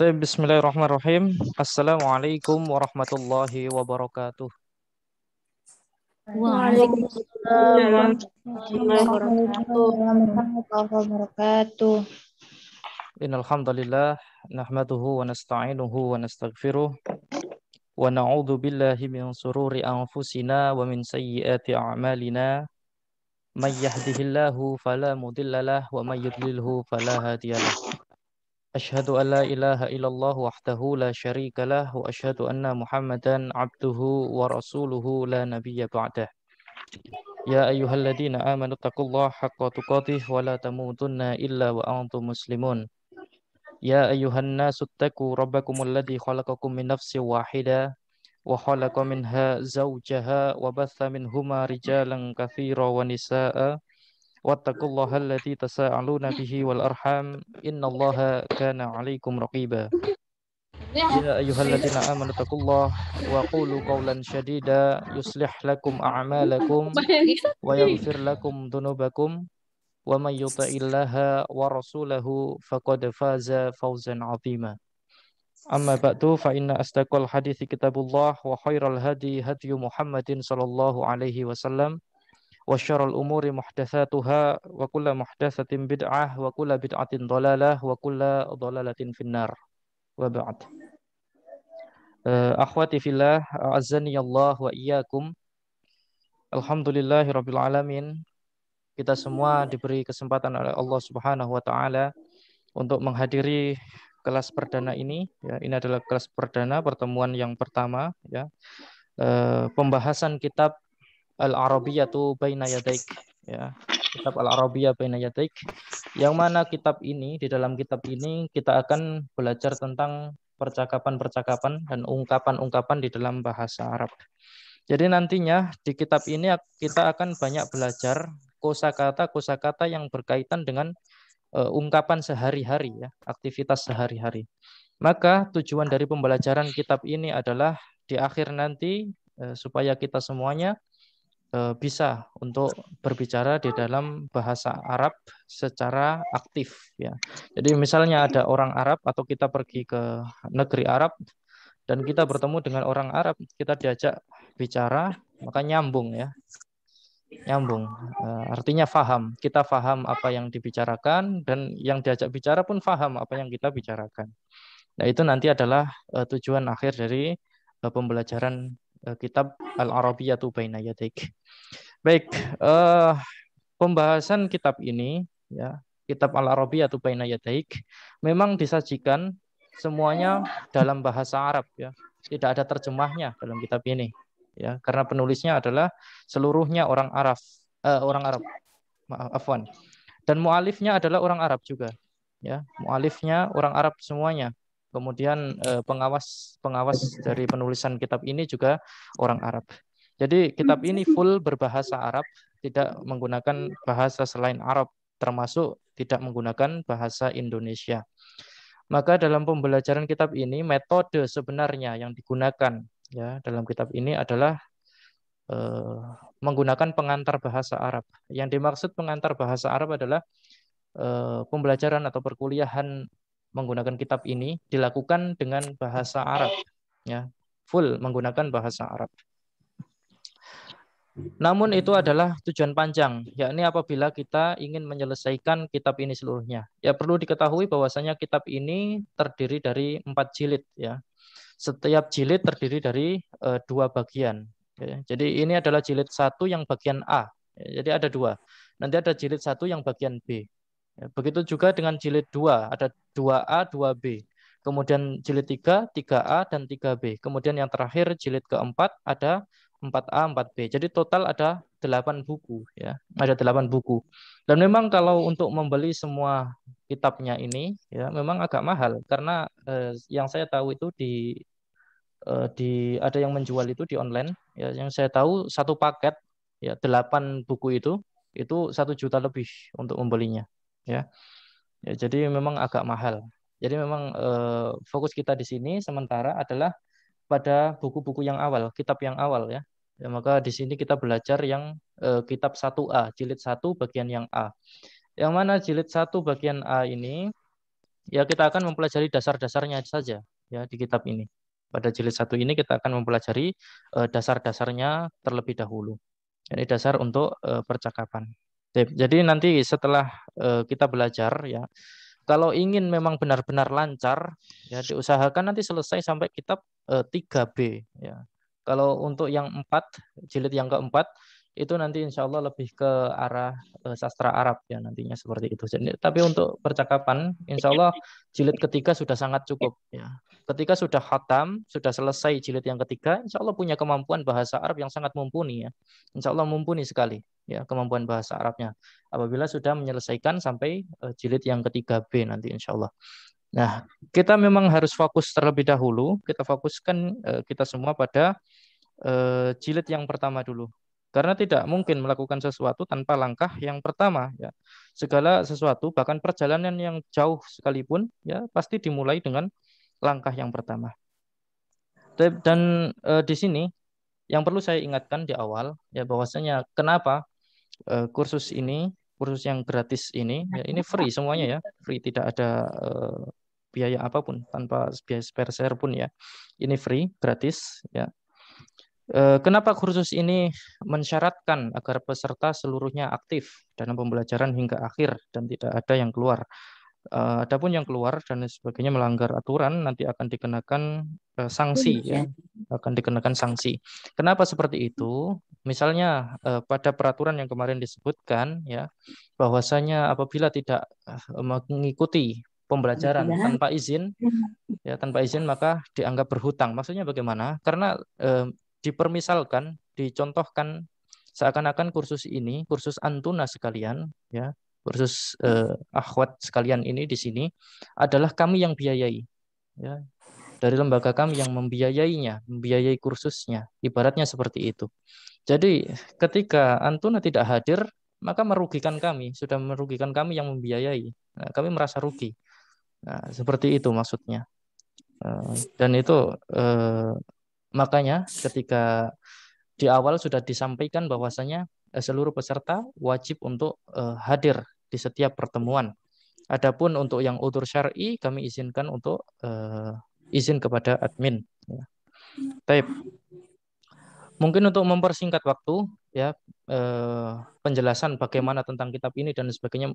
Bismillahirrahmanirrahim. Assalamualaikum warahmatullahi wabarakatuh. Waalaikumsalam Waalaikumsalam warahmatullahi warahmatullahi wabarakatuh. Innal hamdalillah nahmaduhu wa nasta'inuhu wa nastaghfiruh wa na'udzu billahi min sururi anfusina wa min sayyiati a'malina. May yahdihillahu fala mudhillalah wa may yudlilhu fala hadiyalah. Asyhadu an la ilaha illallah wahdahu la syarikalah wa asyhadu anna Muhammadan abduhu wa rasuluhu la nabiyya ba'dah. Ya ayyuhalladzina amanu taqullaha haqqa tuqatih wa la tamutunna illa wa antum muslimun. Ya ayyuhan nasu taqu rabbakumul ladzi khalaqakum min nafsin wahidah wa khalaqa minha zawjaha wa batha minhuma rijalan katsiran wa nisaa'a wattaqullaha alladzi tasaaluna bihi wal arham innallaha kana 'alaikum raqiba. Ya ayyuhalladzina amanu taqullaha wa qulu qawlan shadida yuslih lakum a'malakum wa yaghfir lakum dhunubakum wa may yuti'illaha wa rasulahu faqad faza fawzan 'azima. Amma ba'du fa inna asdaqal hadithi kitabullah wa khairal hadi hadyu Muhammadin sallallahu alaihi wasallam wa syarrul umuri muhdatsatuha wa kullu muhdatsatin bid'ah wa kullu bid'atin dhalalah wa kullu dhalalatin finnar. Wa ba'd. Akhwati fillah, azani Allah wa iyyakum. Alhamdulillahirabbil alamin. Kita semua diberi kesempatan oleh Allah Subhanahu wa taala untuk menghadiri kelas perdana ini ya. Ini adalah kelas perdana, pertemuan yang pertama ya. Pembahasan kitab Al-Arabiyyatu Baina Yadaik ya. Kitab Al-Arabiyyah Baina Yadaik, yang mana kitab ini, di dalam kitab ini kita akan belajar tentang percakapan-percakapan dan ungkapan-ungkapan di dalam bahasa Arab. Jadi nantinya di kitab ini kita akan banyak belajar kosakata yang berkaitan dengan ungkapan sehari-hari ya, aktivitas sehari-hari. Maka tujuan dari pembelajaran kitab ini adalah di akhir nanti supaya kita semuanya bisa untuk berbicara di dalam bahasa Arab secara aktif ya. Jadi misalnya ada orang Arab atau kita pergi ke negeri Arab dan kita bertemu dengan orang Arab, kita diajak bicara, maka nyambung ya. Nyambung. Artinya faham. Kita faham apa yang dibicarakan dan yang diajak bicara pun faham apa yang kita bicarakan. Nah, itu nanti adalah tujuan akhir dari pembelajaran kitab Al-Arabiyyatu Baina Yadaik. Baik, pembahasan kitab ini ya, kitab Al-Arabiyyatu Baina Yadaik memang disajikan semuanya dalam bahasa Arab ya. Tidak ada terjemahnya dalam kitab ini ya, karena penulisnya adalah seluruhnya orang Arab, afwan. Dan mualifnya adalah orang Arab juga ya. Mualifnya orang Arab semuanya. Kemudian pengawas dari penulisan kitab ini juga orang Arab. Jadi kitab ini full berbahasa Arab, tidak menggunakan bahasa selain Arab, termasuk tidak menggunakan bahasa Indonesia. Maka dalam pembelajaran kitab ini, metode sebenarnya yang digunakan ya dalam kitab ini adalah menggunakan pengantar bahasa Arab. Yang dimaksud pengantar bahasa Arab adalah pembelajaran atau perkuliahan menggunakan kitab ini dilakukan dengan bahasa Arab ya, full menggunakan bahasa Arab. Namun itu adalah tujuan panjang, yakni apabila kita ingin menyelesaikan kitab ini seluruhnya. Ya perlu diketahui bahwasanya kitab ini terdiri dari 4 jilid ya. Setiap jilid terdiri dari 2 bagian. Ya. Jadi ini adalah jilid 1 yang bagian A. Ya, jadi ada 2. Nanti ada jilid 1 yang bagian B. Ya, begitu juga dengan jilid 2, ada 2A, 2B. Kemudian jilid 3, 3A dan 3B. Kemudian yang terakhir jilid keempat ada 4A, 4B. Jadi total ada 8 buku ya. Ada 8 buku. Dan memang kalau untuk membeli semua kitabnya ini ya memang agak mahal karena yang saya tahu itu ada yang menjual itu di online ya, yang saya tahu satu paket ya 8 buku itu 1 juta lebih untuk membelinya ya. Ya jadi memang agak mahal. Jadi memang fokus kita di sini sementara adalah pada buku-buku yang awal, kitab yang awal ya. Ya maka di sini kita belajar yang kitab 1A, jilid 1 bagian yang A. Yang mana jilid 1 bagian A ini ya kita akan mempelajari dasar-dasarnya saja ya di kitab ini. Pada jilid 1 ini kita akan mempelajari dasar-dasarnya terlebih dahulu. Ini dasar untuk percakapan. Jadi nanti setelah kita belajar ya, kalau ingin memang benar-benar lancar ya diusahakan nanti selesai sampai kitab 3B ya. Kalau untuk yang 4, jilid yang keempat itu nanti insya Allah lebih ke arah sastra Arab ya nantinya seperti itu. Jadi, tapi untuk percakapan insya Allah jilid ketiga sudah sangat cukup ya. Ketika sudah khatam, sudah selesai jilid yang ketiga, insya Allah punya kemampuan bahasa Arab yang sangat mumpuni ya. Insya Allah mumpuni sekali ya kemampuan bahasa Arabnya. Apabila sudah menyelesaikan sampai jilid yang ketiga B nanti insya Allah. Nah, kita memang harus fokus terlebih dahulu. Kita fokuskan kita semua pada jilid yang pertama dulu. Karena tidak mungkin melakukan sesuatu tanpa langkah yang pertama ya. Segala sesuatu bahkan perjalanan yang jauh sekalipun ya pasti dimulai dengan langkah yang pertama. Dan di sini yang perlu saya ingatkan di awal ya bahwasanya kenapa kursus yang gratis ini ya ini free semuanya ya, free, tidak ada biaya apapun, tanpa biaya spare pun ya. Ini free, gratis ya. Kenapa kursus ini mensyaratkan agar peserta seluruhnya aktif dalam pembelajaran hingga akhir dan tidak ada yang keluar. Adapun yang keluar dan sebagainya melanggar aturan nanti akan dikenakan sanksi ya, akan dikenakan sanksi. Kenapa seperti itu? Misalnya pada peraturan yang kemarin disebutkan ya bahwasanya apabila tidak mengikuti pembelajaran tanpa izin ya tanpa izin maka dianggap berhutang. Maksudnya bagaimana? Karena dipermisalkan, dicontohkan seakan-akan kursus ini, kursus Antuna sekalian, ya, kursus akhwat sekalian ini di sini adalah kami yang biayai, ya, dari lembaga kami yang membiayainya, membiayai kursusnya, ibaratnya seperti itu. Jadi ketika Antuna tidak hadir, maka merugikan kami, sudah merugikan kami yang membiayai. Nah, kami merasa rugi. Nah, seperti itu maksudnya. Dan itu makanya ketika di awal sudah disampaikan bahwasanya seluruh peserta wajib untuk hadir di setiap pertemuan. Adapun untuk yang udzur syar'i kami izinkan untuk izin kepada admin. Ya. Baik. Mungkin untuk mempersingkat waktu ya penjelasan bagaimana tentang kitab ini dan sebagainya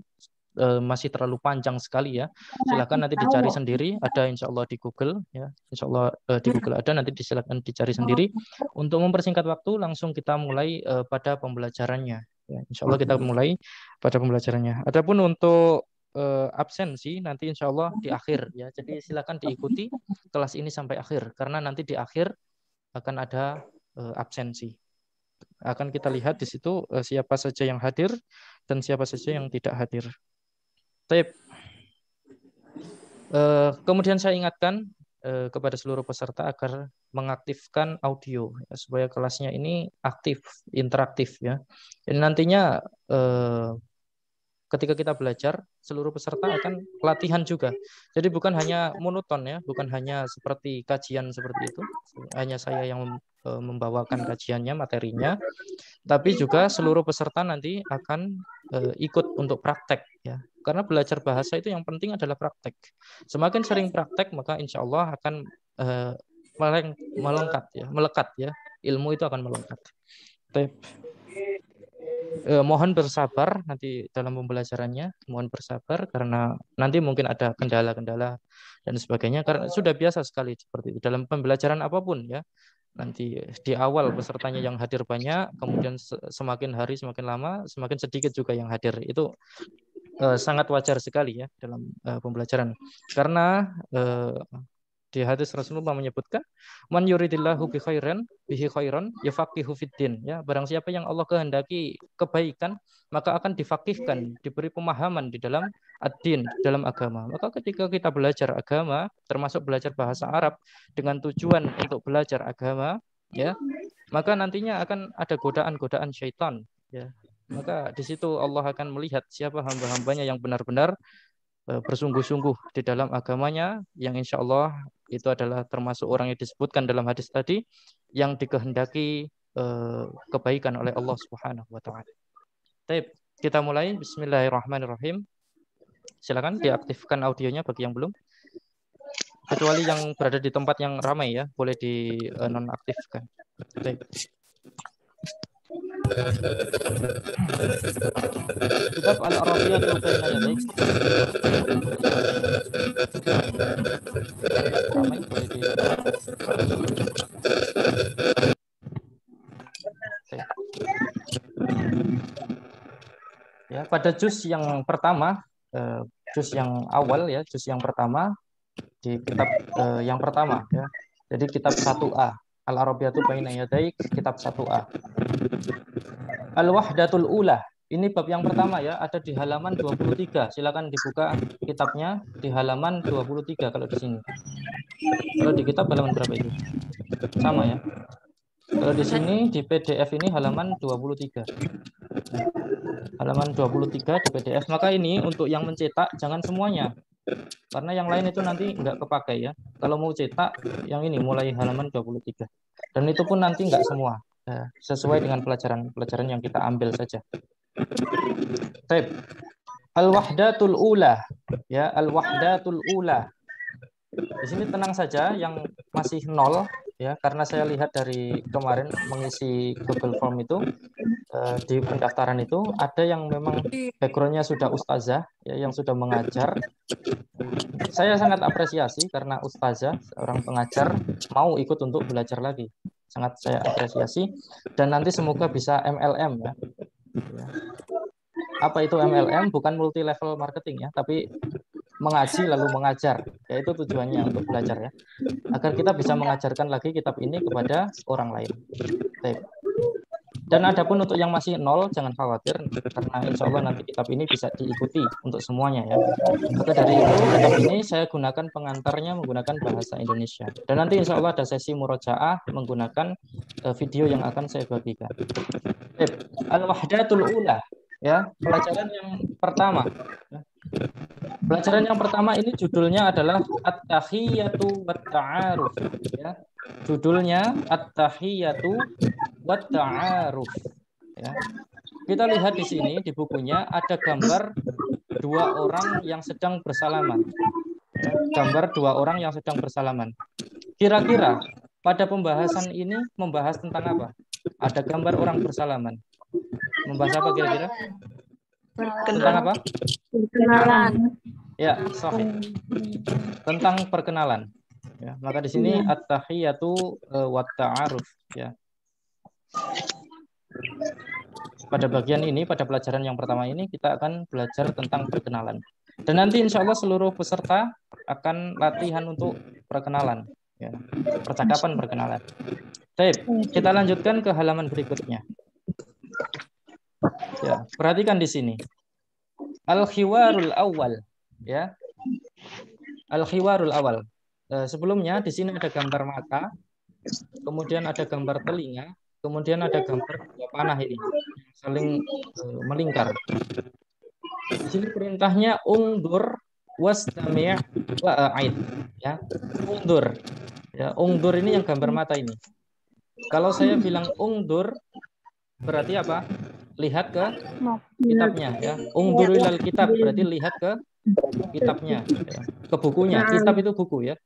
masih terlalu panjang sekali ya. Silakan nanti dicari sendiri, ada insya Allah di Google ya. Insya Allah di Google ada, nanti silakan dicari sendiri. Untuk mempersingkat waktu langsung kita mulai pada pembelajarannya. Ya, insya Allah kita mulai pada pembelajarannya. Adapun untuk absensi nanti insya Allah di akhir ya. Jadi silakan diikuti kelas ini sampai akhir karena nanti di akhir akan ada absensi. Akan kita lihat di situ siapa saja yang hadir dan siapa saja yang tidak hadir. Kemudian saya ingatkan kepada seluruh peserta agar mengaktifkan audio ya, supaya kelasnya ini aktif, interaktif ya. Dan nantinya ketika kita belajar, seluruh peserta akan latihan juga. Jadi bukan hanya monoton ya, bukan hanya seperti kajian seperti itu, hanya saya yang membawakan kajiannya, materinya, tapi juga seluruh peserta nanti akan ikut untuk praktek ya. Karena belajar bahasa itu yang penting adalah praktek. Semakin sering praktek maka insya Allah akan melekat ya. Ilmu itu akan melekat. Mohon bersabar nanti dalam pembelajarannya, mohon bersabar karena nanti mungkin ada kendala-kendala dan sebagainya karena sudah biasa sekali seperti itu dalam pembelajaran apapun ya. Nanti di awal pesertanya yang hadir banyak, kemudian semakin hari semakin lama semakin sedikit juga yang hadir. Itu sangat wajar sekali ya dalam pembelajaran karena di hadis Rasulullah menyebutkan man yuridillahu bi khairan bihi khairan yafaqihu fiddin ya, barang siapa yang Allah kehendaki kebaikan maka akan difaqihkan, diberi pemahaman di dalam ad-din, dalam agama. Maka ketika kita belajar agama termasuk belajar bahasa Arab dengan tujuan untuk belajar agama ya, maka nantinya akan ada godaan-godaan syaitan ya. Maka di situ Allah akan melihat siapa hamba-hambanya yang benar-benar bersungguh-sungguh di dalam agamanya, yang insya Allah itu adalah termasuk orang yang disebutkan dalam hadis tadi yang dikehendaki kebaikan oleh Allah Subhanahu wa taala. Baik, kita mulai. Bismillahirrahmanirrahim. Silakan diaktifkan audionya bagi yang belum. Kecuali yang berada di tempat yang ramai ya, boleh di nonaktifkan. Baik. Kitab Al-Arabiyatul Baina Yadaik. Ramai boleh di. Ya, pada juz yang pertama, juz yang awal ya, juz yang pertama di kitab yang pertama ya. Jadi kitab 1A, Al-Arabiyatul Baina Yadaik, kitab 1A. Al-Wahdatul Ula. Ini bab yang pertama ya, ada di halaman 23. Silakan dibuka kitabnya di halaman 23 kalau di sini. Kalau di kitab halaman berapa itu? Sama ya. Kalau di sini di PDF ini halaman 23. Halaman 23 di PDF. Maka ini untuk yang mencetak jangan semuanya. Karena yang lain itu nanti nggak kepakai ya. Kalau mau cetak yang ini mulai halaman 23. Dan itu pun nanti nggak semua. Ya, sesuai dengan pelajaran yang kita ambil saja. Baik. Al-Wahdatul Ula. Ya, Al-Wahdatul Ula. Di sini tenang saja yang masih 0 ya, karena saya lihat dari kemarin mengisi Google Form itu di pendaftaran itu ada yang memang backgroundnya sudah ustazah ya, yang sudah mengajar. Saya sangat apresiasi karena ustazah, seorang pengajar mau ikut untuk belajar lagi. Sangat saya apresiasi dan nanti semoga bisa MLM ya. Apa itu MLM? Bukan multi level marketing ya, tapi mengaji lalu mengajar. Ya itu tujuannya untuk belajar ya. Agar kita bisa mengajarkan lagi kitab ini kepada orang lain. Baik. Dan adapun untuk yang masih 0 jangan khawatir karena insya Allah nanti kitab ini bisa diikuti untuk semuanya ya. Maka dari itu kitab ini saya gunakan pengantarnya menggunakan bahasa Indonesia. Dan nanti insya Allah ada sesi murojaah menggunakan video yang akan saya bagikan. Al-Wahdatul Ula ya, pelajaran yang pertama. Pelajaran yang pertama ini judulnya adalah At-Tahiyatu wat-Ta'aruf ya. Judulnya At-Tahiyatu wat-Ta'aruf ya. Kita lihat di sini di bukunya ada gambar dua orang yang sedang bersalaman. Ya, gambar dua orang yang sedang bersalaman. Kira-kira pada pembahasan ini membahas tentang apa? Ada gambar orang bersalaman. Membahas apa kira-kira? Tentang apa? Perkenalan. Ya, sahih. Tentang perkenalan. Ya, maka di sini at-tahiyatu wa ta'aruf ya. Pada bagian ini, pada pelajaran yang pertama ini kita akan belajar tentang perkenalan. Dan nanti insya Allah seluruh peserta akan latihan untuk perkenalan ya. Percakapan perkenalan. Baik, kita lanjutkan ke halaman berikutnya. Ya, perhatikan di sini. Al-khiwarul awal ya. Al-khiwarul awal. Sebelumnya di sini ada gambar mata, kemudian ada gambar telinga, kemudian ada gambar dua panah ini saling melingkar. Di sini perintahnya ungdur wastami' wa'aid ya. Ungdur. Ya, ungdur ini yang gambar mata ini. Kalau saya bilang ungdur berarti apa? Lihat ke kitabnya ya. Ungdur ilal kitab berarti lihat ke kitabnya ya. Ke bukunya. Kitab itu buku ya.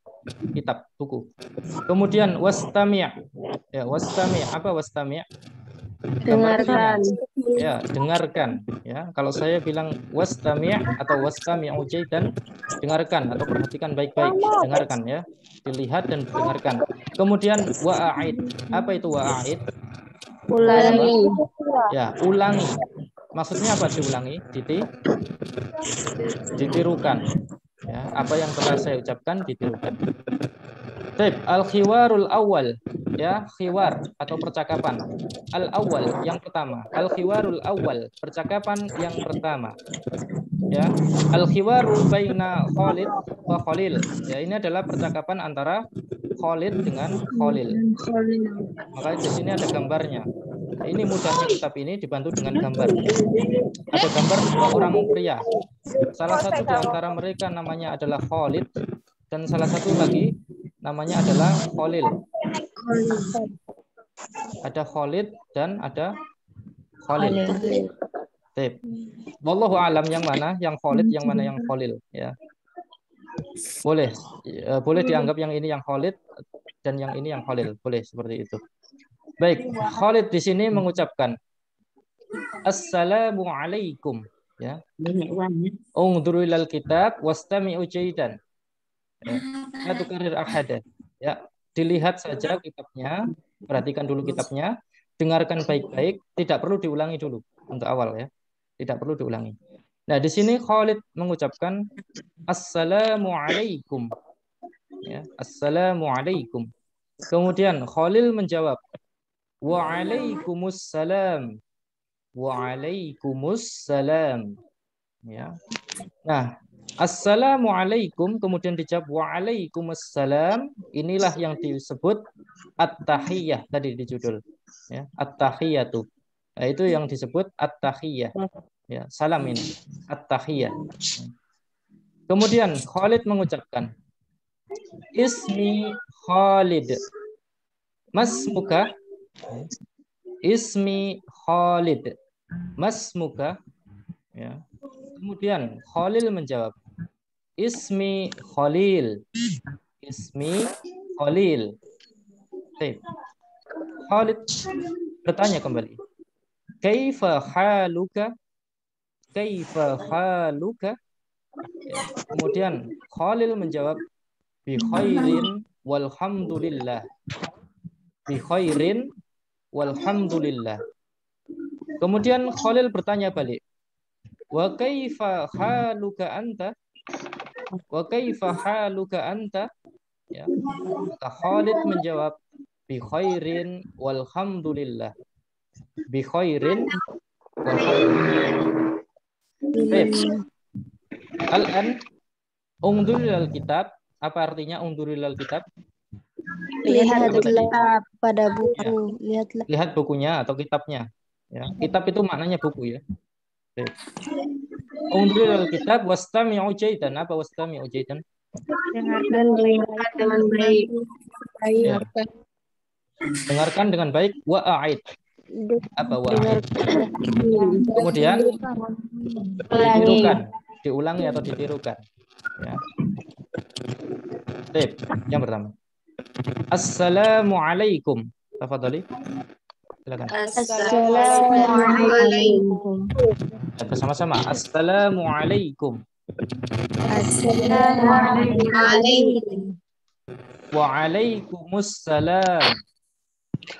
Kitab, buku. Kemudian wastami' ya, wastami' apa wastami'? Dengarkan. Ya, dengarkan ya. Kalau saya bilang wastami' atau wastami'u jaidan, dengarkan atau perhatikan baik-baik, dengarkan ya. Dilihat dan dengarkan. Kemudian wa'aid. Apa itu wa'aid? Ulangi. Ya, ulangi. Maksudnya apa diulangi? Ditirukan. Ya, apa yang telah saya ucapkan ditirukan. Baik, al-khiwarul awal ya, khiwar atau percakapan. Al-awwal yang pertama, al-khiwarul awal, percakapan yang pertama. Ya, al-khiwaru baina Khalid wa Khalil. Ya, ini adalah percakapan antara Khalid dengan Khalil. Maka di sini ada gambarnya. Nah, ini mudahnya kitab ini dibantu dengan gambar. Ada gambar dua orang pria. Salah satu di antara mereka namanya adalah Khalid dan salah satu lagi namanya adalah Khalil. Ada Khalid dan ada Khalil. Baik. Wallahu alam yang mana yang Khalid, yang mana yang Khalil ya. Boleh boleh dianggap yang ini yang Khalid dan yang ini yang Khalil. Boleh seperti itu. Baik, Khalid di sini mengucapkan Assalamualaikum ya. Ungduru ilal kitab wastami'u jaidan. Ya, tukarir ahada. Ya, dilihat saja kitabnya, perhatikan dulu kitabnya, dengarkan baik-baik, tidak perlu diulangi dulu untuk awal ya. Tidak perlu diulangi. Nah, di sini Khalid mengucapkan Assalamualaikum. Ya, Assalamualaikum. Kemudian Khalil menjawab Waalaikumsalam. Waalaikumsalam. Ya. Nah, Assalamualaikum kemudian dijawab Waalaikumsalam. Inilah yang disebut at-tahiyyah tadi di judul. Ya, at-tahiyyatu. Nah, itu yang disebut at-tahiyyah. Ya, salam ini at-tahiyyah. Kemudian Khalid mengucapkan Ismi Khalid. Masmuka? Ismi Khalid. Masmuka? Ya. Kemudian Khalil menjawab Ismi Khalil. Ismi Khalil. Baik. Khalid bertanya kembali. Kaifa haluka? Kaifa haluka? Ya. Kemudian Khalil menjawab bi khairin walhamdulillah. Bi khairin walhamdulillah. Kemudian Khalil bertanya balik. Wa kaifa haluka anta? Wa kaifa haluka anta? Ya. Khalid menjawab bi khairin walhamdulillah. Bi khairin walhamdulillah. Al-an ungduril kitab. Apa artinya ungduril kitab? Lihat kitab pada buku. Lihat bukunya atau kitabnya. Ya. Kitab itu maknanya buku ya. Ungduril kitab wastami'u jaidan. Apa wastami'u jaidan? Dengarkan dengan baik. Ya. Dengarkan dengan baik. Wa'a'id. Apa wa'a'id? Kemudian ditirukan. Diulangi atau ditirukan. Ya. Baik, yang pertama. Assalamualaikum. Tafadhali. Silakan. Assalamualaikum. Bersama-sama. Assalamualaikum. Assalamualaikum. Waalaikumsalam.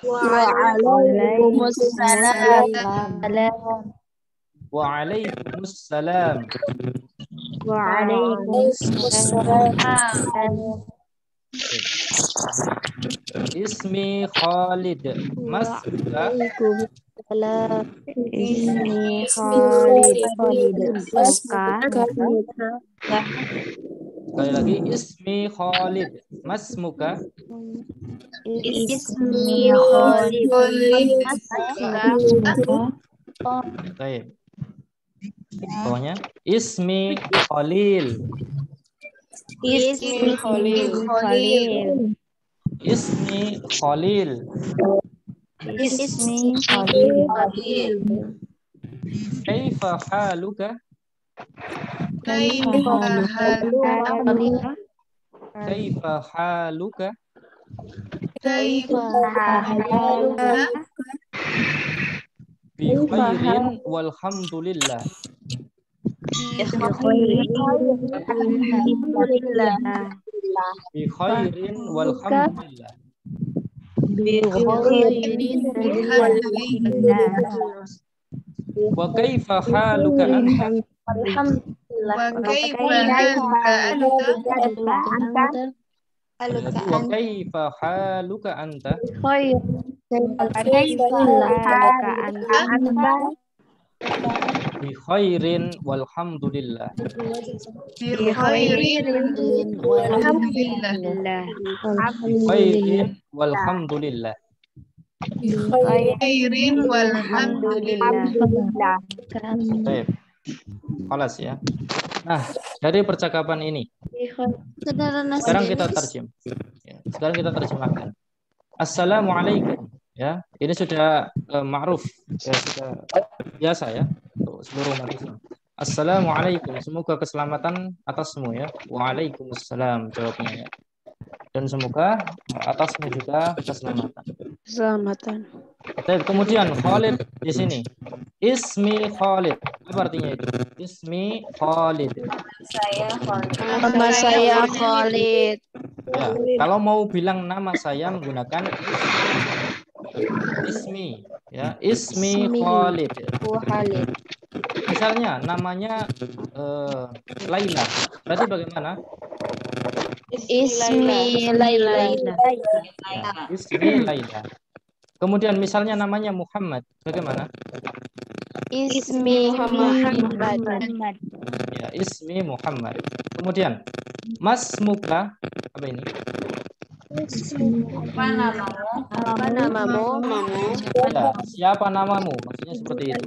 Waalaikumsalam. Waalaikumsalam. Waalaikumsalam. Ismi Khalid. Masmuka? Waalaikumsalam. Ismi Khalid. Masmuka? Sekali lagi. Ismi Khalid. Masmuka? Ismi Khalid. Masmuka? Baik. Bawahnya. Ismi Khalil. Ismi Khalil. Ismi Khalil. Ismi Khalil. Kaifa haluka? Kaifa haluka? Kaifa haluka? Kaifa haluka? Bi khairin walhamdulillah. Bi khairin walhamdulillah. Wa kaifa haluka anta? Wa kaifa haluka anta? Bi khairin walhamdulillah. Bi khairin walhamdulillah. Baik. Khalas ya. Nah, dari percakapan ini sekarang kita terjem. Ya, sekarang kita terjemahkan. Assalamualaikum. Ya, ini sudah ma'ruf, ya, sudah biasa ya. untuk seluruh umat Islam. Assalamualaikum, semoga keselamatan atasmu ya. Waalaikumsalam jawabnya ya. Dan semoga atasmu juga keselamatan. Keselamatan. Baik, kemudian Khalid di sini. Ismi Khalid. Apa artinya itu? Ismi Khalid. Nama saya Khalid. Ya, kalau mau bilang nama saya menggunakan ismi ya, ismi Khalid. Khalid. Misalnya namanya Laila. Berarti bagaimana? Ismi Laila. Ya, ismi Laila. Kemudian misalnya namanya Muhammad. Bagaimana? Ismi Muhammad. Ya, ismi Muhammad. Kemudian Mas Muka apa ini? Apa namamu? Ya, siapa namamu? Maksudnya seperti itu.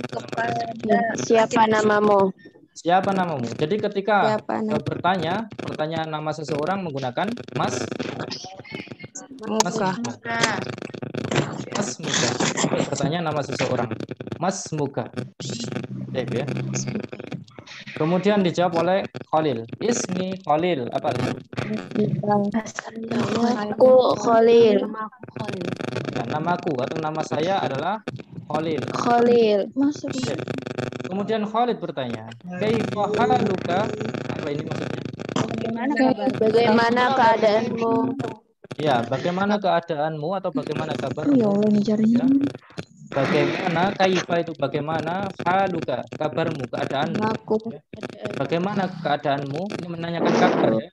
Siapa namamu? Siapa namamu? Jadi ketika Siapa nama- bertanya nama seseorang menggunakan Mas Muka. Mas Muka. Bertanya nama seseorang. Mas Muka. Ya. Kemudian dijawab oleh Khalil. Ismi Khalil. Apa artinya? Aku Khalil. Ya, namaku atau nama saya adalah Khalil. Khalil. Ya. Kemudian Khalid bertanya, "Kaifa haluka?" Apa ini maksudnya? Bagaimana keadaanmu? Ya, bagaimana keadaanmu atau bagaimana kabarmu? Ya. Bagaimana kaifa itu bagaimana, haluka kabarmu, keadaanmu. Ya. Bagaimana keadaanmu? Ini menanyakan kabar ya.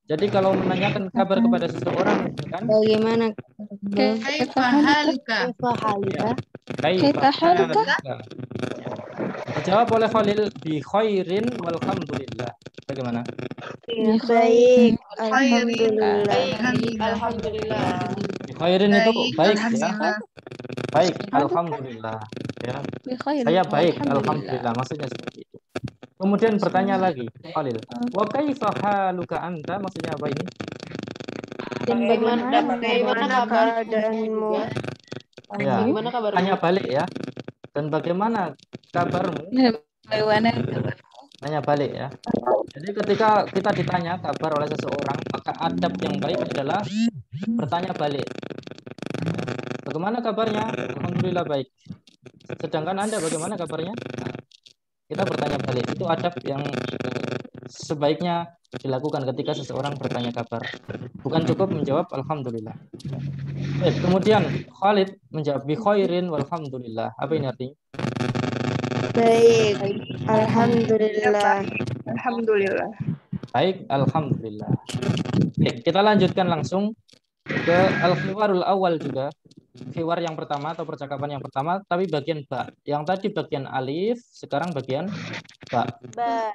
Jadi kalau menanyakan kabar kepada seseorang kan Bagaimana? Kaifa haluka? ya, kaifa haluka. Ya. Dijawab oleh Khalil bi khairin walhamdulillah. Bagaimana? Baik. Alhamdulillah. Bi khairin itu baik ya. Alhamdulillah. Baik, alhamdulillah. Ya. Saya baik, alhamdulillah. Maksudnya seperti itu. Kemudian bertanya lagi, Khalil. Wa kaifa haluka anta? Maksudnya apa ini? Bagaimana keadaanmu? Ya. Tanya balik ya. Dan bagaimana kabarmu? Tanya balik ya. Jadi ketika kita ditanya kabar oleh seseorang, maka adab yang baik adalah bertanya balik. Bagaimana kabarnya? Alhamdulillah baik. Sedangkan Anda bagaimana kabarnya? Nah, kita bertanya balik. Itu adab yang sebaiknya dilakukan ketika seseorang bertanya kabar. Bukan cukup menjawab alhamdulillah. Baik, kemudian Khalid menjawab bi khairin walhamdulillah. Apa ini artinya? Baik. Alhamdulillah. Baik, alhamdulillah. Baik, kita lanjutkan langsung ke al-khiwarul awal juga. Khiwar yang pertama atau percakapan yang pertama, tapi bagian ba. Yang tadi bagian alif, sekarang bagian ba.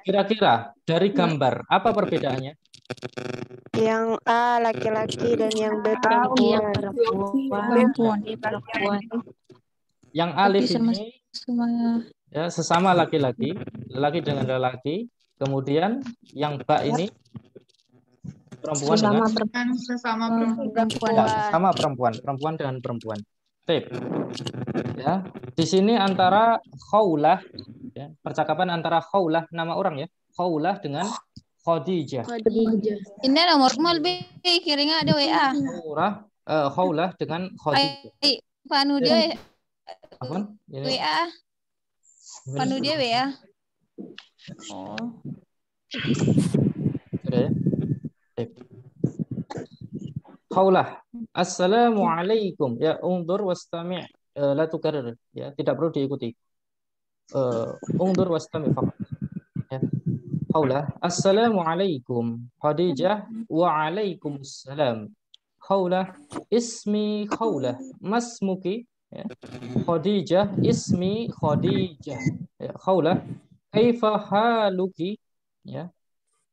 Kira-kira dari gambar apa perbedaannya? Yang A laki-laki dan yang B perempuan. Yang alif ini ya, sesama laki-laki, lelaki dengan lelaki. Kemudian yang ba ini perempuan dengan Sesama ya, sama perempuan dengan perempuan. Tip. Ya, di sini antara Khawlah, ya, percakapan antara Khawlah nama orang ya, Khawlah dengan Khadijah. Ini nomormu lebih kirimnya ada WA. Khawlah dengan Khadijah. Panu dia Apa? Ini WA. Panu dia WA. Oh. sudah ya. Tip. Khawlah. Assalamualaikum. Ya, undur wastami'. La tukarrir. Ya, tidak perlu diikuti. Undur wastami' faqat. Ya. Khawlah. Assalamualaikum. Khadijah. Waalaikumsalam. Khawlah. Ismi Khawlah. Masmuki. Ya. Khadijah. Ismi Khadijah. Ya. Khawlah. Kaifa haluki? Ya.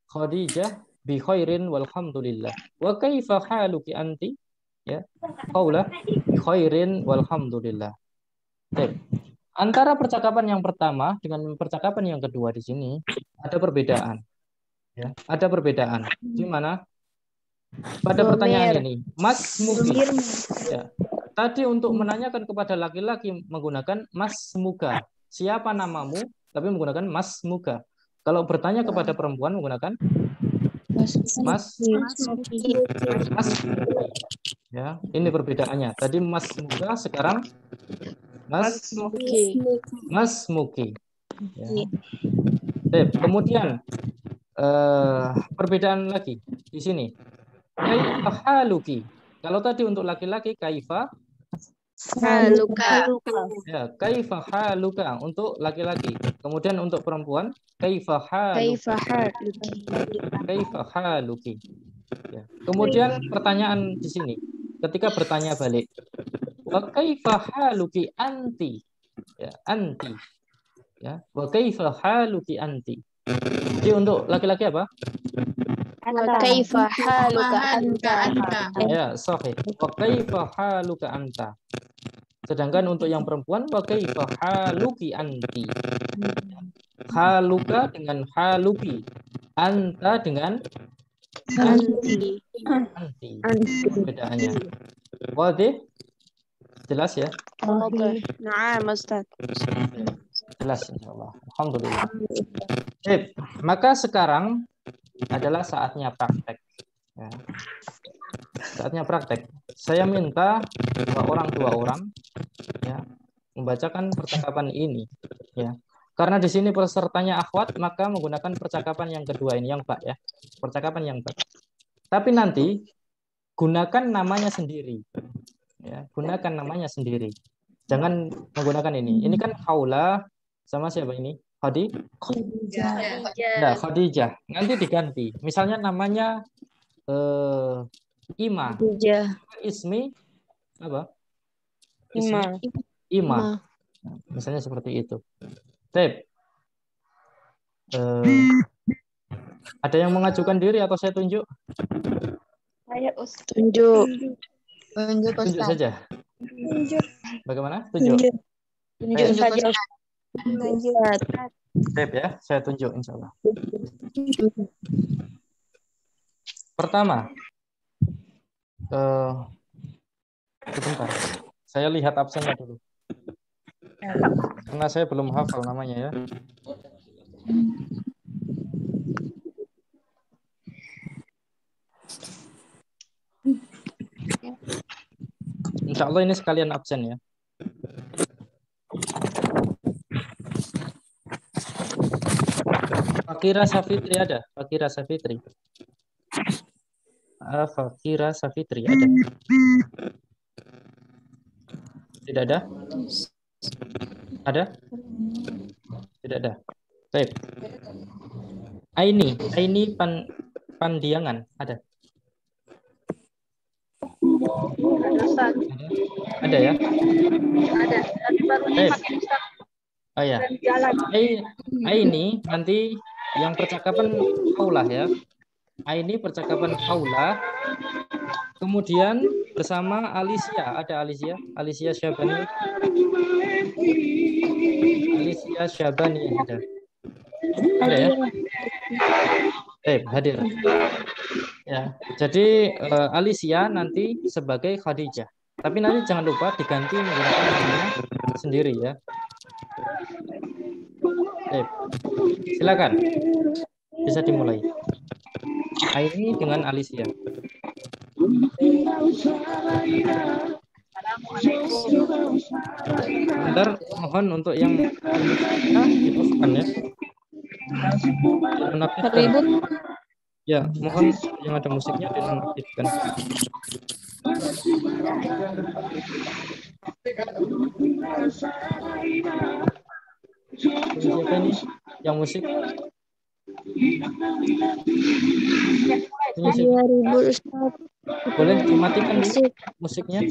Khadijah. Bi khairin walhamdulillah. Wa kaifa haluki anti? Ya. Qaulah bi khairin walhamdulillah. Baik. Antara percakapan yang pertama dengan percakapan yang kedua di sini ada perbedaan. Ya, ada perbedaan. Di mana? Pada pertanyaan ini, Mas Mugi. Ya. Tadi untuk menanyakan kepada laki-laki menggunakan Mas Muga. Siapa namamu? tapi menggunakan mas muka. Kalau bertanya kepada perempuan menggunakan mas. Ya, ini perbedaannya. Tadi mas muka, sekarang mas muki. Ya. Kemudian perbedaan lagi di sini. Kaifa haluki. Kalau tadi untuk laki-laki kaifa Haluka. ya, kaifa haluka untuk laki-laki. Kemudian untuk perempuan kaifa haluki. Ya. Kemudian pertanyaan di sini ketika bertanya balik. Wa kaifa haluki anti. Ya, anti. Ya, wa kaifa haluki anti. Jadi untuk laki-laki apa? Kaifa haluka anta. Ya, sahih. Wa kaifa haluka anta. Sedangkan untuk yang perempuan wa kaifa haluki anti. Haluka dengan haluki. Anta dengan anti. Perbedaannya. Wadih? Jelas ya? Nah, Ustaz. Jelas insyaallah. Alhamdulillah. Maka sekarang adalah saatnya praktek. Ya. Saatnya praktek. Saya minta dua orang ya, membacakan percakapan ini. Ya. Karena di sini pesertanya akhwat, maka menggunakan percakapan yang kedua ini, yang bak ya. Percakapan yang bak. Tapi nanti gunakan namanya sendiri. Ya, gunakan namanya sendiri. Jangan menggunakan ini. Ini kan Haula sama siapa ini? Khadijah. Nanti diganti. Misalnya namanya Ima. Ismi apa? Ima. Nah, misalnya seperti itu. Ada yang mengajukan diri atau saya tunjuk? Tunjuk saja. Bagaimana? Tunjuk saja. Ya, saya tunjuk insya Allah. Pertama, sebentar, saya lihat absennya dulu, karena saya belum hafal namanya ya. Insya Allah ini sekalian absen ya. Fakira Safitri ada? Fakira Safitri. Fakira Safitri ada? Tidak ada? Ada? Tidak ada. Baik. Aini Pandiangan ada? Ada ya? Baik. Oh ya. Aini nanti yang percakapan Haula ya. Aini percakapan Haula. Kemudian bersama Alicia, ada Alicia Syabani. Alicia Syabani ada. Ada ya? Hadir. Ya. Jadi Alicia nanti sebagai Khadijah. Tapi nanti jangan lupa diganti menggunakan namanya sendiri ya. Silakan. Bisa dimulai. Aini dengan Alicia. Bentar, mohon untuk yang di-off-kan ya. Dinonaktifkan. Ya, mohon yang ada musiknya dinonaktifkan. Siapa ini yang musik? Boleh dimatikan musiknya?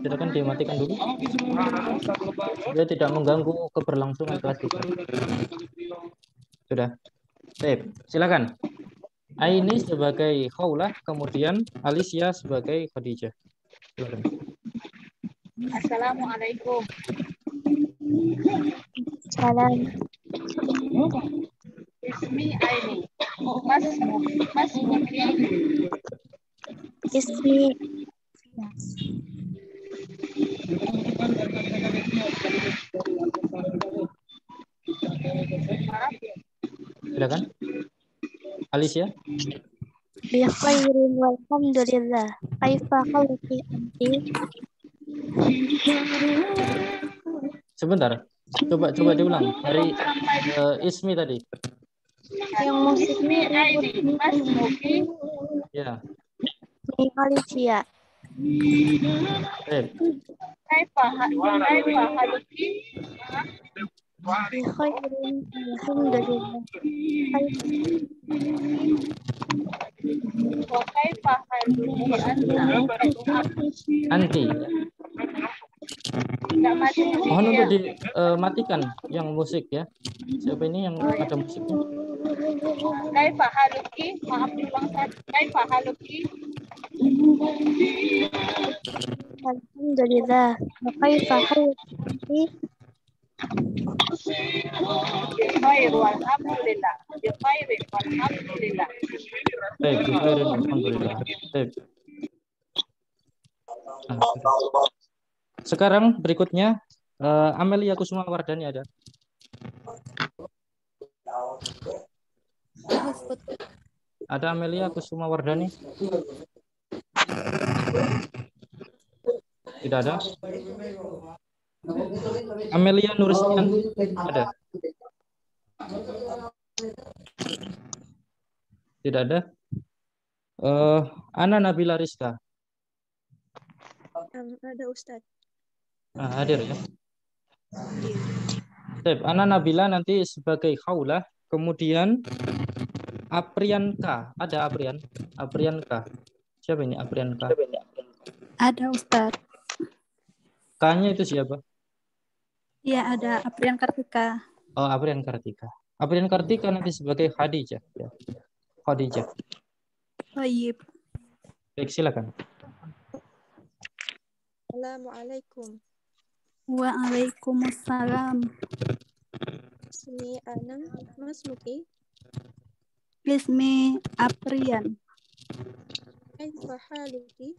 Silakan dimatikan dulu. Dia tidak mengganggu keberlangsungan kelas kita. Sudah. Baik, silakan. Aini sebagai Khaulah, kemudian Alicia sebagai Khadijah. Silakan. Assalamualaikum. Salam. Ismi Aini. Mas Muki. Ismi Silakan. Alicia. Bi khairin walhamdulillah. Kaifa haluki anti? Sebentar. Coba diulang dari Ismi tadi. Yang musiknya ribut. Ya. Ini Alicia. Baik. Bi khairin walhamdulillah. Anti. Mohon untuk dimatikan yang musik ya. Siapa ini yang ada musiknya? Alhamdulillah. Wa kaifa haluki? Baik, bikairin alhamdulillah. Baik. Nah, sudah. Sekarang berikutnya Amelia Kusuma Wardani ada. Ada Amelia Kusuma Wardani? Tidak ada. Amelia Nuristian ada? Tidak ada. Ana Nabila Rizka. Ada Ustadz. Hadir ya. Ana Nabila nanti sebagai khaulah, kemudian Aprianka, ada Aprianka. Siapa ini Aprianka? Ada Ustadz. K-nya itu siapa? Iya, ada Aprian Kartika. Oh, Aprian Kartika. Aprian Kartika nanti sebagai Khadijah ya. Khadijah. Baik. Baik, silakan. Assalamualaikum. Waalaikumsalam. Ismi Ana Mas Muki. Ismi Aprian. Kaifa haluki?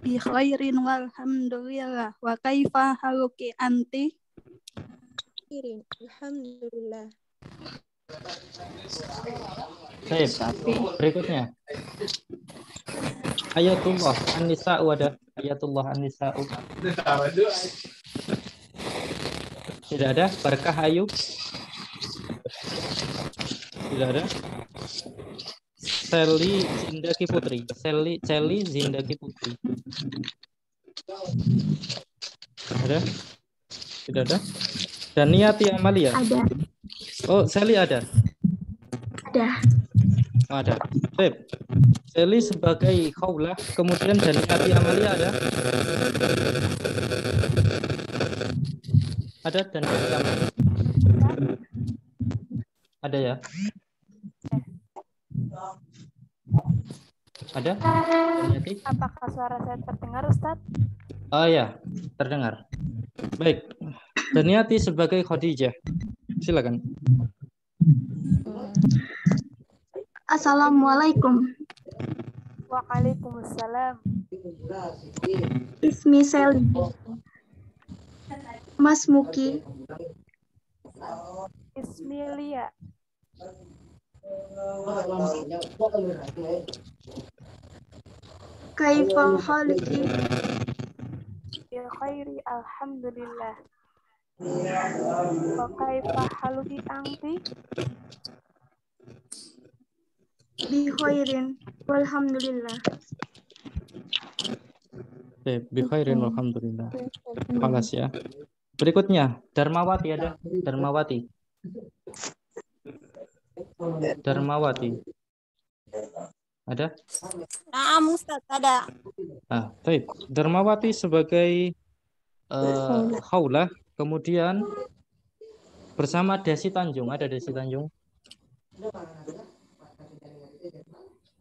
Bi khairin walhamdulillah. Wa kaifa haluki anti? Khairin. Alhamdulillah. Baik, berikutnya. Ayatullah An-Nisa'u ada. Ayatullah An-Nisa'u. Tidak ada. Barkah Ayu. Tidak ada. Sally Zindaki Putri. Sally Zindaki Putri. Ada? Tidak ada. Dan Niati Amalia. Ada. Oh, Sally ada. Ada. Oh, ada. Baik. Sally sebagai khaulah, kemudian dan Niati Amalia ada. Ada dan Niati Amalia. Ada ya? Ada? Niati? Apakah suara saya terdengar, Ustadz? Oh ya, terdengar. Baik. Daniati sebagai Khadijah. Silakan. Assalamualaikum. Waalaikumsalam. Ismi Sally. Mas Muki. Ismilia. Kaifa haluki? Bi khairi alhamdulillah. Wa kaifa haluki anti? Bi khairin walhamdulillah. Bi khairin alhamdulillah. Palas ya. Berikutnya, Darmawati ada? Darmawati. Darmawati. Ada? Nah, Ustaz, ada. Baik. Darmawati sebagai khaulah, kemudian bersama Desi Tanjung. Ada Desi Tanjung?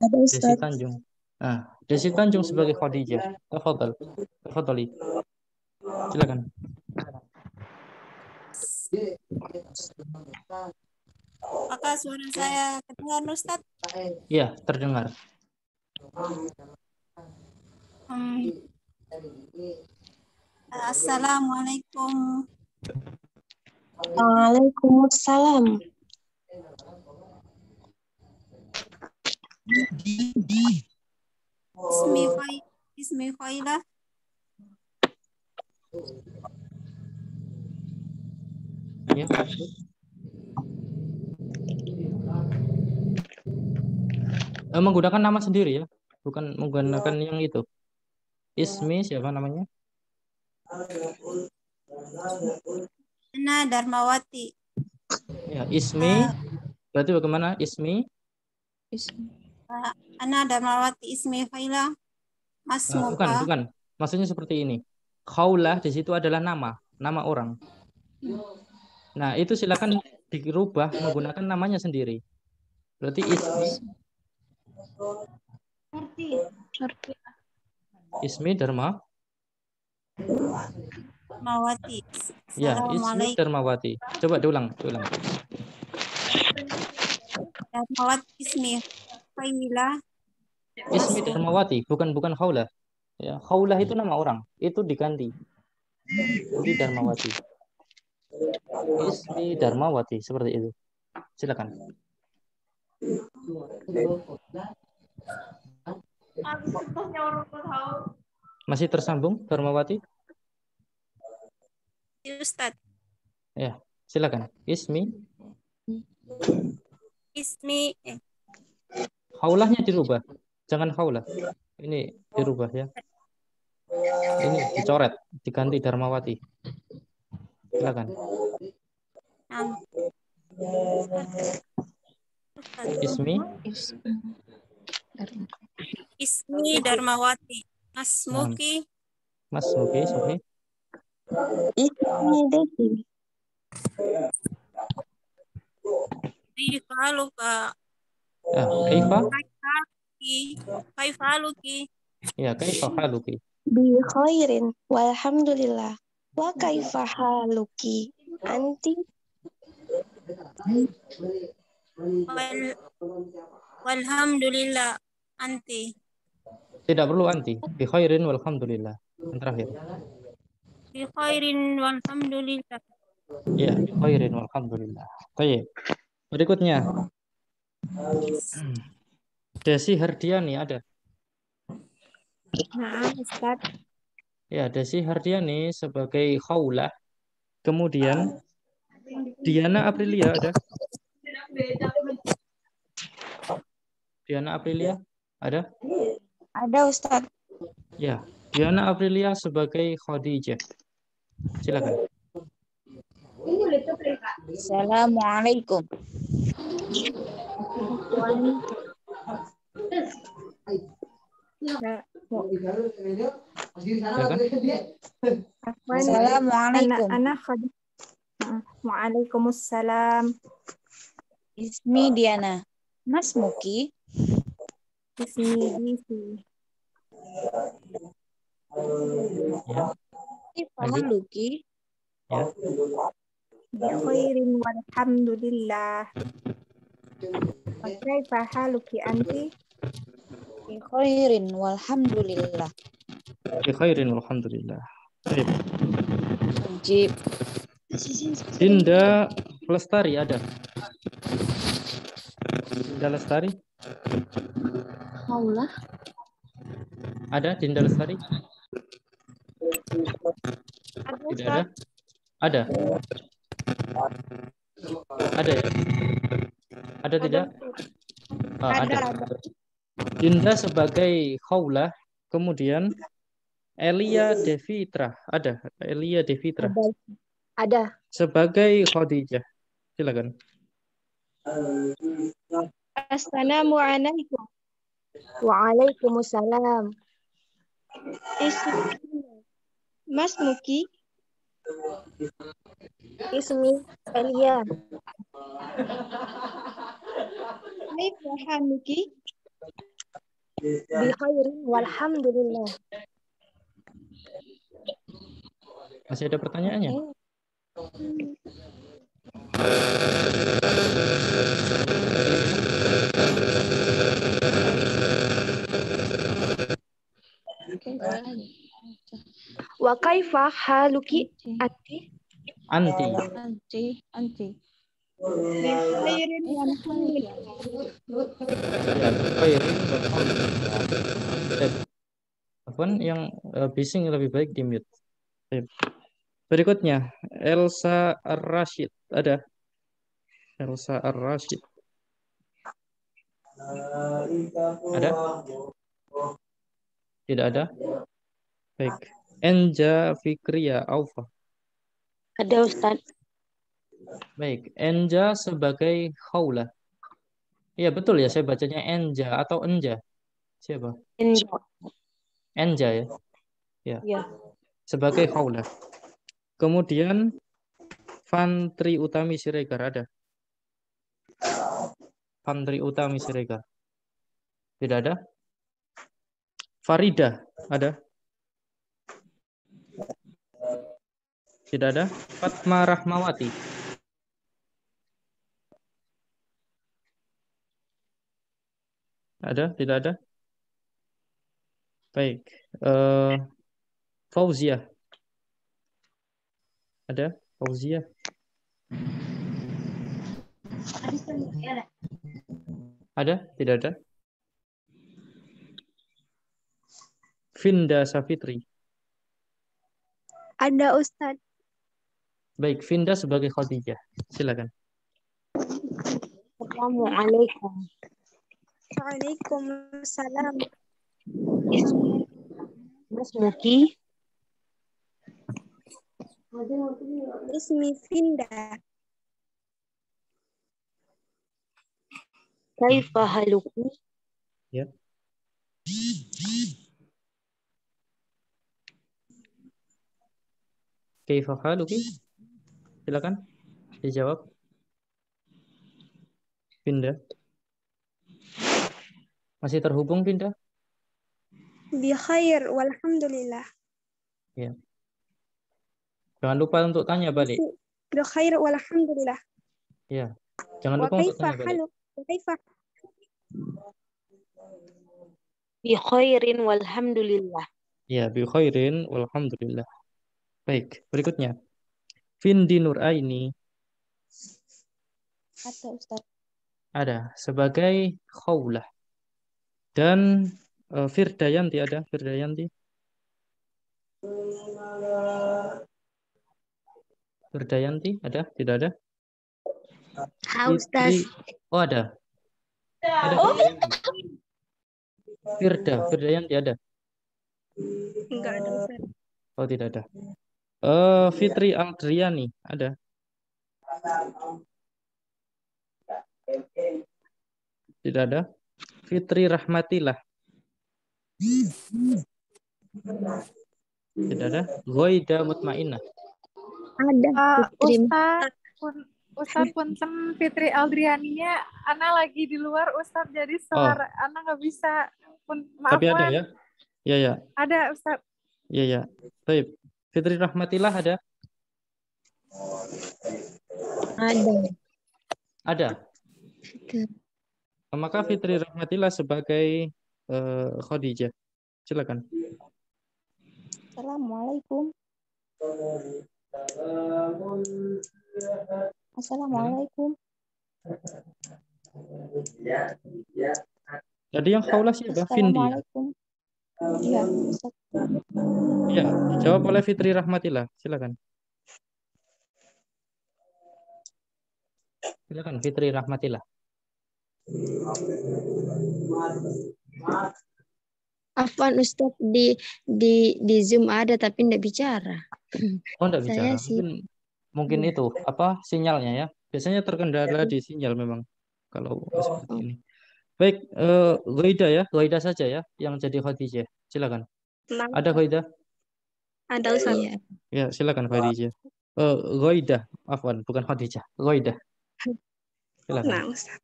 Ada Desi Tanjung. Desi Tanjung sebagai Khadijah. Tafadhali. Silakan. Apakah suara saya terdengar, Ustaz? Iya, terdengar. Assalamualaikum. Waalaikumsalam. Ismi Failah. Ya. Menggunakan nama sendiri ya, bukan menggunakan yang itu. Ismi siapa namanya? Ana Darmawati. Ya, Ismi. Berarti bagaimana? Ismi? Ana Darmawati Ismi Failah. Masmuka. Bukan. Maksudnya seperti ini. Khaulah di situ adalah nama orang. Nah, itu silakan dirubah menggunakan namanya sendiri. Berarti Ismi Darmawati. Ya, Ismi Assalamualaikum. Darmawati. Coba diulang. Darmawati Ismi Failah. Ismi Darmawati, bukan Khaulah. Ya, Khaulah itu nama orang, itu diganti. Jadi Darmawati. Ismi Darmawati seperti itu. Silakan. Masih tersambung Darmawati? Ustaz. Ya, silakan. Ismi Khaulahnya dirubah. Jangan khaulah. Ini dirubah ya. Ini dicoret, diganti Darmawati. Silakan. Ismi Darmawati. Masmuki. Sofi. Ismi Desi. Kaifaluka. Kaifaluki. Ya, kaifa haluki. Bi khairin walhamdulillah. Wa kaifa haluki anti? Walhamdulillah anti. Tidak perlu anti. Bi khairin walhamdulillah. Yang terakhir. Bi khairin walhamdulillah. Ya, bi khairin walhamdulillah. Baik. Berikutnya. Desi Hardiani ada? Nah, Ustaz. Ya, Desi Hardiani sebagai khaulah. Kemudian Diana Aprilia ada? Diana Aprilia ada? Ada Ustaz. Ya, Diana Aprilia sebagai Khadijah. Silakan. Assalamualaikum. Assalamualaikum. Waalaikumsalam. Ismi Diana. Masmuki. Ismi Desi. Ya. Kaifaluki. Ya. Bi khairin walhamdulillah. Wa kaifa haluki anti? Bi khairin walhamdulillah. Bi khairin walhamdulillah. Baik. Jib. Dinda Lestari ada? Dinda Lestari? Khaulah. Ada Dinda Lestari? Tidak ada? Ada. Ada ya? Ada tidak? Ada. Dinda sebagai khaulah, kemudian Elia Devitra ada? Elia Devitra Ada. sebagai Khadijah. Silakan. Assalamualaikum. Waalaikumsalam. Ismi Masmuki. Ismi Elia. Kaifa haluki? Bi khairin walhamdulillah. Masih ada pertanyaannya? Wa kaifa haluki anti? Anti. Bikhairin walhamdulillah. Ya, khairin walhamdulillah. Baik. Afwan, yang bising lebih baik di mute. Baik. Berikutnya, Elsa Ar-Rashid. Ada? Elsa Ar-Rashid. Ada? Tidak ada? Baik. Enja Fikriya Aufa. Ada Ustaz. Baik. Enja sebagai khawlah. Iya, betul ya, saya bacanya Enja atau Enja. Siapa? Enja ya. Ya. Ya. Sebagai khawlah. Kemudian Fantri Utami Siregar ada. Fantri Utami Siregar. Tidak ada. Farida ada. Tidak ada. Fatma Rahmawati. Ada? Tidak ada. Baik. Fauzia. Ada? Fauzia. Ada? Tidak ada. Vinda Safitri. Ada Ustaz. Baik, Vinda sebagai Khadijah. Silakan. Assalamualaikum. Waalaikumsalam. Mas Muki, Ismi Finda. kaifa haluki? Ya. Kaifa haluki? Silakan dijawab. Vinda. Masih terhubung Vinda? Bikhair walhamdulillah. Ya. Jangan lupa untuk tanya balik. Bikhair walhamdulillah. Ya. Jangan Wa lupa untuk kaifa tanya balik. haluk? Wa kaifa Bi khairin walhamdulillah. Ya, bi khairin walhamdulillah. Baik, berikutnya. Vindi Nuraini Ada Ustaz. ada sebagai khawlah. Dan Firdayanti ada. Firdayanti. Firdayanti ada? Tidak ada? Fitri. Oh, ada. Ada Firdayanti. Firdayanti ada. enggak ada Ustaz. Oh, tidak ada. Fitri Aldriani ada. Tidak ada. Fitri Rahmatillah. Tidak ada. Ghoida Mutmainnah. Ada. Ustaz punten Fitri Aldrianinya Ana lagi di luar Ustaz jadi suara Ana nggak bisa maaf Tapi ada Wan. ya? Ya, ya. Ada Ustaz. Ya, ya. Baik. Fitri Rahmatillah ada? Ada. Maka Fitri Rahmatillah sebagai Khadijah. Silakan. Assalamualaikum. Assalamualaikum. Tadi yang khawlah siapa? Vindi. Assalamualaikum. Iya, Ustaz. Ya, dijawab oleh Fitri Rahmatillah. Silakan. Silakan Fitri Rahmatillah. Afwan Ustaz di Zoom ada tapi enggak bicara. Oh, enggak bicara. Saya sih Mungkin itu apa sinyalnya ya. Biasanya terkendala di sinyal memang kalau seperti ini. Baik, Ghoida ya, Ghoida saja ya yang jadi Khadijah. Silakan. Ada Ghoida? Ada Ustaz. iya. Ya, silakan Khadijah. Ghoida, afwan, bukan Khadijah. Ghoida. Silakan. Nah, Ustaz.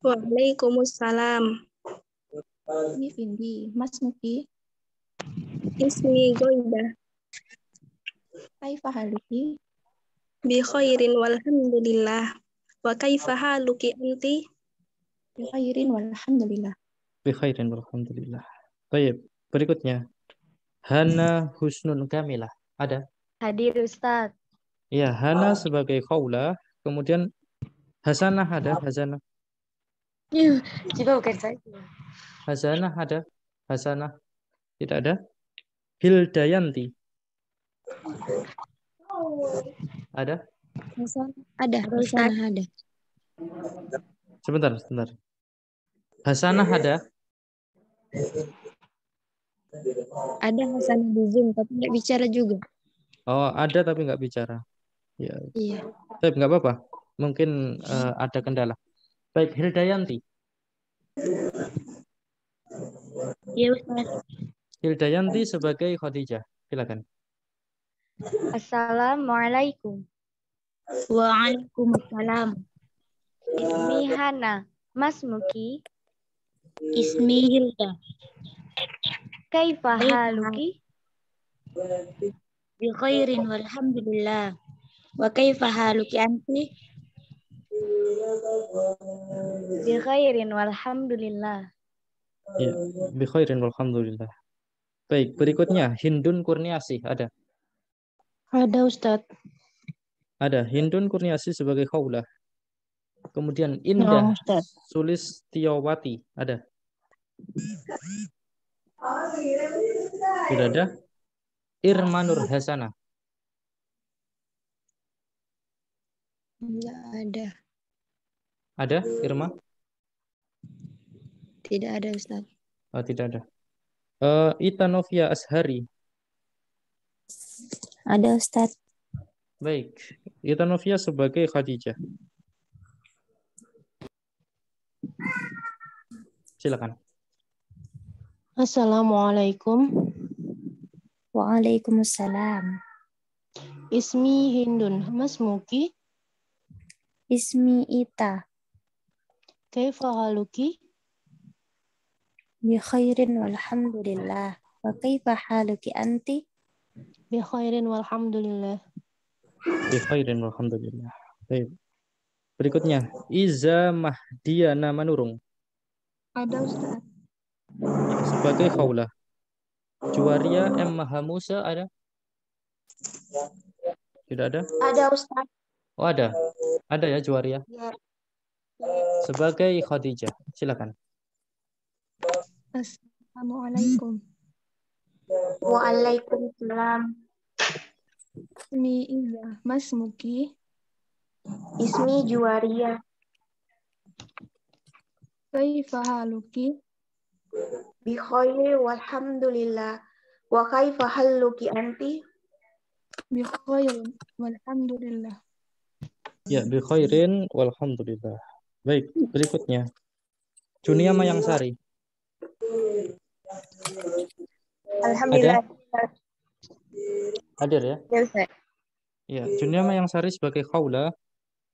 Waalaikumsalam. Ini Vindi. Mas Muki. Ismi Goida. Kaifa haluki? Bi khairin walhamdulillah. Wa kaifa haluki anti? Bi khairin walhamdulillah. Bi khairin walhamdulillah. Baik, berikutnya. Hana Husnun Kamilah. Ada? Hadir Ustaz. Ya, Hana sebagai khawlah, Kemudian Hasanah ada, Hasanah. Coba bukan saya. Hasanah ada, Hasanah. Tidak ada. Hildayanti. Ada? Ada, Hasanah ada. Sebentar. Hasanah ada? Ada Hasanah di Zoom tapi nggak bicara juga. Oh, ada tapi nggak bicara. Ya, Iya. tapi nggak apa-apa. Mungkin ada kendala. Baik, Hildayanti. Iya Ustaz. Hildayanti sebagai Khadijah. Silakan. Assalamualaikum. Waalaikumsalam. Ismi Hana. Masmuki. Ismi Hilda. Kaifa haluki? Bi khairin walhamdulillah. Wa kaifa haluki anti? Bi khairin walhamdulillah. Ya, bi khairin walhamdulillah. Baik, berikutnya Hindun Kurniasih ada. Ada Ustaz. Ada Hindun Kurniasih sebagai Khawlah. Kemudian Indah Sulistiawati ada. Tidak ada. Irma Nur Hasanah. Enggak ada. Ada Irma? Tidak ada Ustaz. Oh, tidak ada. Itanovia Ashari. Ada Ustaz. Baik. Itanovia sebagai Khadijah. Silakan. Assalamualaikum. Waalaikumsalam. Ismi Hindun. Masmuki. Ismi Ita. Kaifa haluki? Bi khairin walhamdulillah. Wa kaifa haluki anti? Bi khairin walhamdulillah. Bi khairin walhamdulillah. Baik. Berikutnya Iza Mahdiana Manurung. Ada Ustaz. Sebagai Khawlah. Juwaria M. Mahamusa ada? Tidak ada? Ada Ustaz. Oh, ada. Ada ya Juwaria. Ya. Sebagai Khadijah. Silakan. Assalamualaikum. Waalaikumsalam. Ismi Iza. Masmuki. Ismi Juwaria. Kaifa haluki? Bi khairi walhamdulillah. Wa kaifa haluki anti? Bi khairin walhamdulillah. Ya, bi khairin walhamdulillah. Baik, berikutnya. Junia Mayangsari. Alhamdulillah. Hadir ya? Ya Ustaz. Ya, Junia Mayangsari sebagai Khawlah.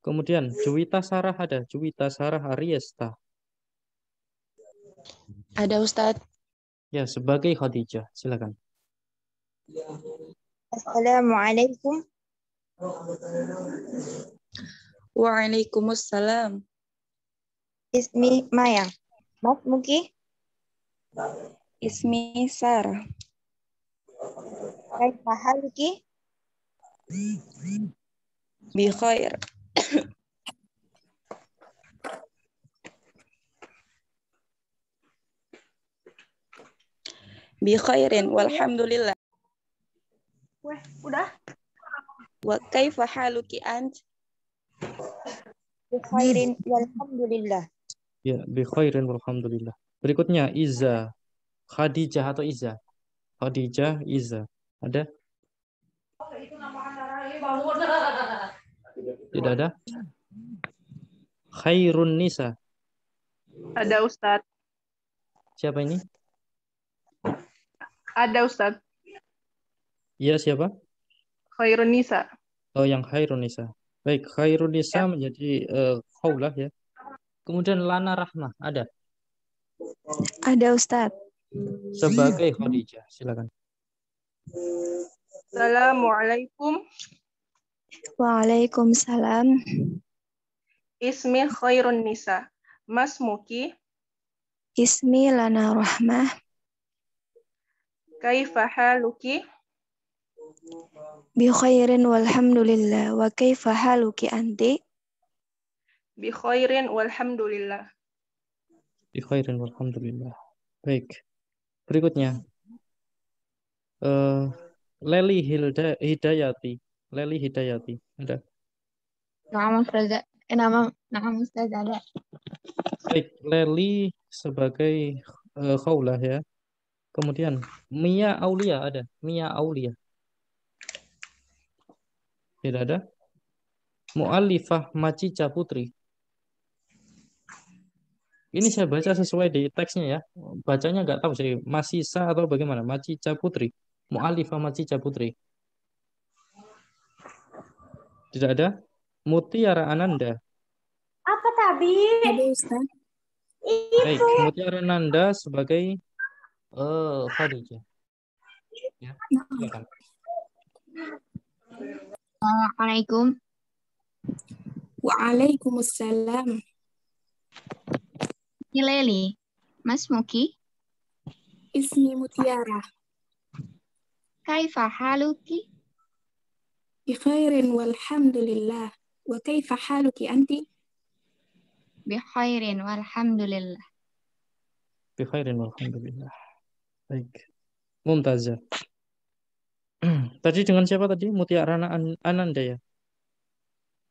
Kemudian Juwita Sarah ada. Juwita Sarah Ariesta. Ada Ustaz. Ya, sebagai Khadijah. Silakan. Assalamualaikum. Waalaikumsalam. Ismi Mayang. Masmuki. Ismi Sarah. Kaifa haluki? Bi khair. Bi khairin walhamdulillah. Weh, udah? Wa kaifa haluki ant? Bi khairin walhamdulillah. Ya, bi khairin walhamdulillah. Berikutnya Iza. Khadijah atau Iza? Khadijah, Iza. Ada? Tidak ada? Khairun Nisa. Ada Ustadz. Siapa ini? Ada Ustadz. Iya, siapa? Khairun Nisa. Oh, yang Khairun Nisa. Baik, Khairun Nisa menjadi Khawlah ya. Kemudian Lana Rahmah, ada? Ada Ustadz. Sebagai Khadijah, silakan. Assalamualaikum. Waalaikumsalam. Ismi Khairun Nisa. Masmuki. Ismi Lana Rahmah. Kaifa haluki? Bi khairin walhamdulillah. Wa kaifa haluki anti? Bi khairin walhamdulillah. Bi khairin walhamdulillah. Baik. Berikutnya. Leli Hidayati. Leli Hidayati. Ada? Nama Ustazah. Nama Ustazah ada. Baik, Leli sebagai khaulah ya. Kemudian Mia Aulia ada. Mia Aulia. Tidak ada. Mu'allifah Macica Putri. Ini saya baca sesuai di teksnya ya. Bacanya nggak tahu sih. Masisa atau bagaimana. Macica Putri. Mu'allifah Macica Putri. Tidak ada. Mutiara Ananda. Apa tadi? Ada Ustaz. Baik, Mutiara Ananda sebagai Khadijah. Ya, silakan. Assalamualaikum. Waalaikumsalam. Leli. Mas Muki. Ismi Mutiara. Kaifa haluki? Bi khairin walhamdulillah. Wa kaifa haluki anti? Bi khairin walhamdulillah. Bi khairin walhamdulillah. Baik. Mumtazah. Tadi dengan siapa tadi? Mutiara Ananda ya?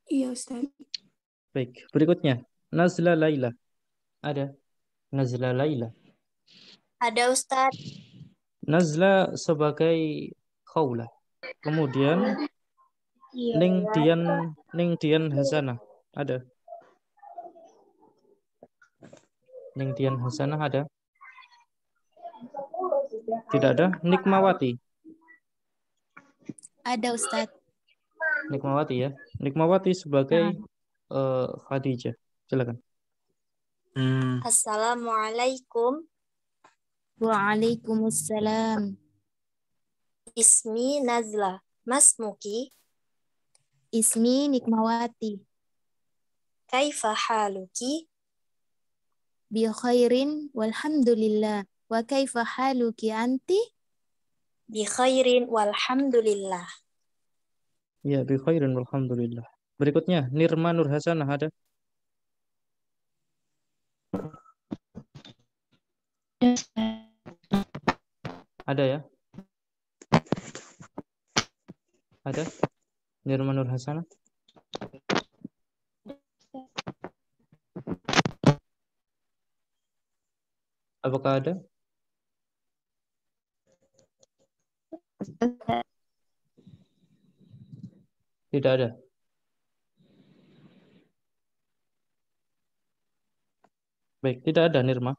Iya Ustaz. Baik. Berikutnya. Nazla Laila. Ada? Nazla Laila. Ada Ustaz. Nazla sebagai khaulah. Kemudian Ning Dian Hasanah. Ada? Ning Dian Hasanah ada? Tidak ada. Nikmawati. Ada Ustaz. Nikmawati ya. Nikmawati sebagai Khadijah. Silakan. Assalamualaikum. Waalaikumsalam. Ismi Nazla. Masmuki. Ismi Nikmawati. Kaifa haluki? Bi khairin walhamdulillah. Wa kaifa haluki anti? Bi khairin walhamdulillah. Ya, bi khairin walhamdulillah. Berikutnya, Nirma Nur Hasanah ada? Ada ya? Ada? Nirma Nur Hasanah? Apakah ada? Tidak ada. Baik, tidak ada Nirma.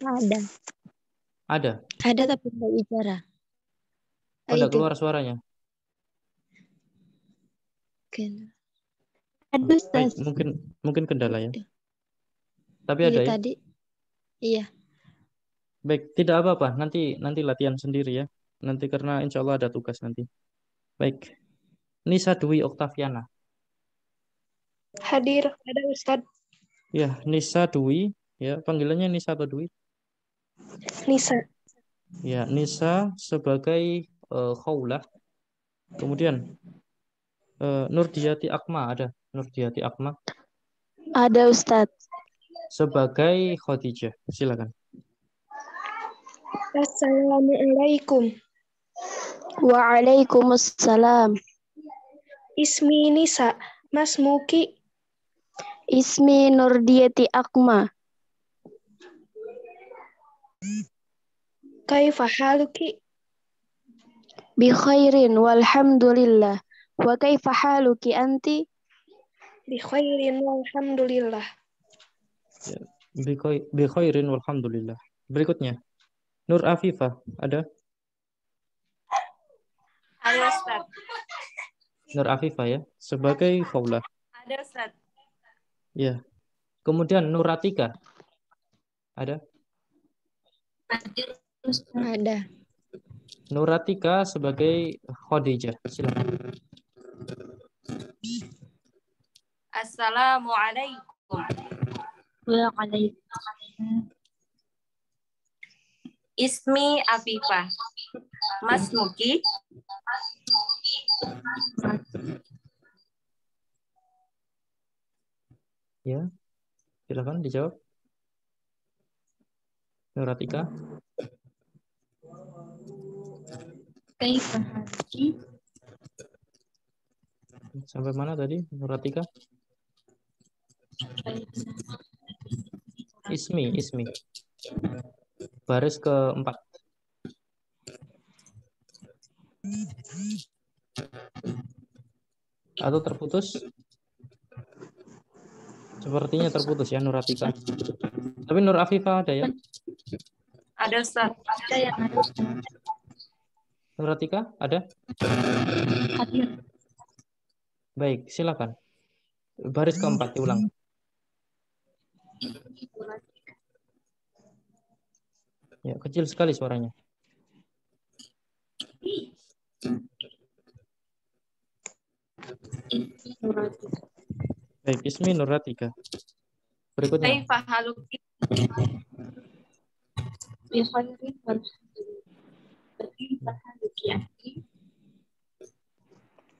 Ada. Ada. Ada tapi tidak bicara. Ada keluar suaranya. Ada Baik, Ustaz. mungkin kendala ya. Tapi Iya ada ya. tadi. Iya. Baik, tidak apa-apa. Nanti latihan sendiri ya. Nanti karena insya Allah ada tugas nanti. Baik. Nisa Dwi Oktaviana. Hadir, ada Ustaz. Ya, Nisa Dwi. Ya, panggilannya Nisa atau Dwi? Nisa. Ya, Nisa sebagai khaulah. Kemudian Nurdiati Akma ada. Nurdiati Akma Ada Ustaz. sebagai Khadijah. Silakan. Assalamualaikum. Waalaikumsalam. Ismi Nisa. Mas Muki. Ismi Nurdiati Akma. Kaifa haluki? Bi khairin walhamdulillah. Wa kaifa haluki anti? Bi khairin walhamdulillah. Ya, bi khairin walhamdulillah. Berikutnya. Nur Afifah ada? Ada Ustaz. Nur Afifah ya, sebagai khaulah. Ada Ustaz. Ya. Kemudian Nur Atika ada? Ada. Nur Atika sebagai Khadijah. Silakan. Assalamualaikum. Waalaikumsalam. Ismi Afifah. Mas Muki. Ya, silakan dijawab. Nuratika. Kaifa haluki? Sampai mana tadi, Nuratika? Ismi. Baris keempat. Atau terputus? Sepertinya terputus ya, Nuratika. Tapi Nur Afifah ada ya? Ada Ustaz. Ada yang ada. Nuratika ada? Hadir. Baik, silakan. Baris keempat diulang. Ya, kecil sekali suaranya. Baik, Ismi Nuratika. Berikutnya. Kaifa haluki? Bi khairin walhamdulillah. Kaifa haluki anti?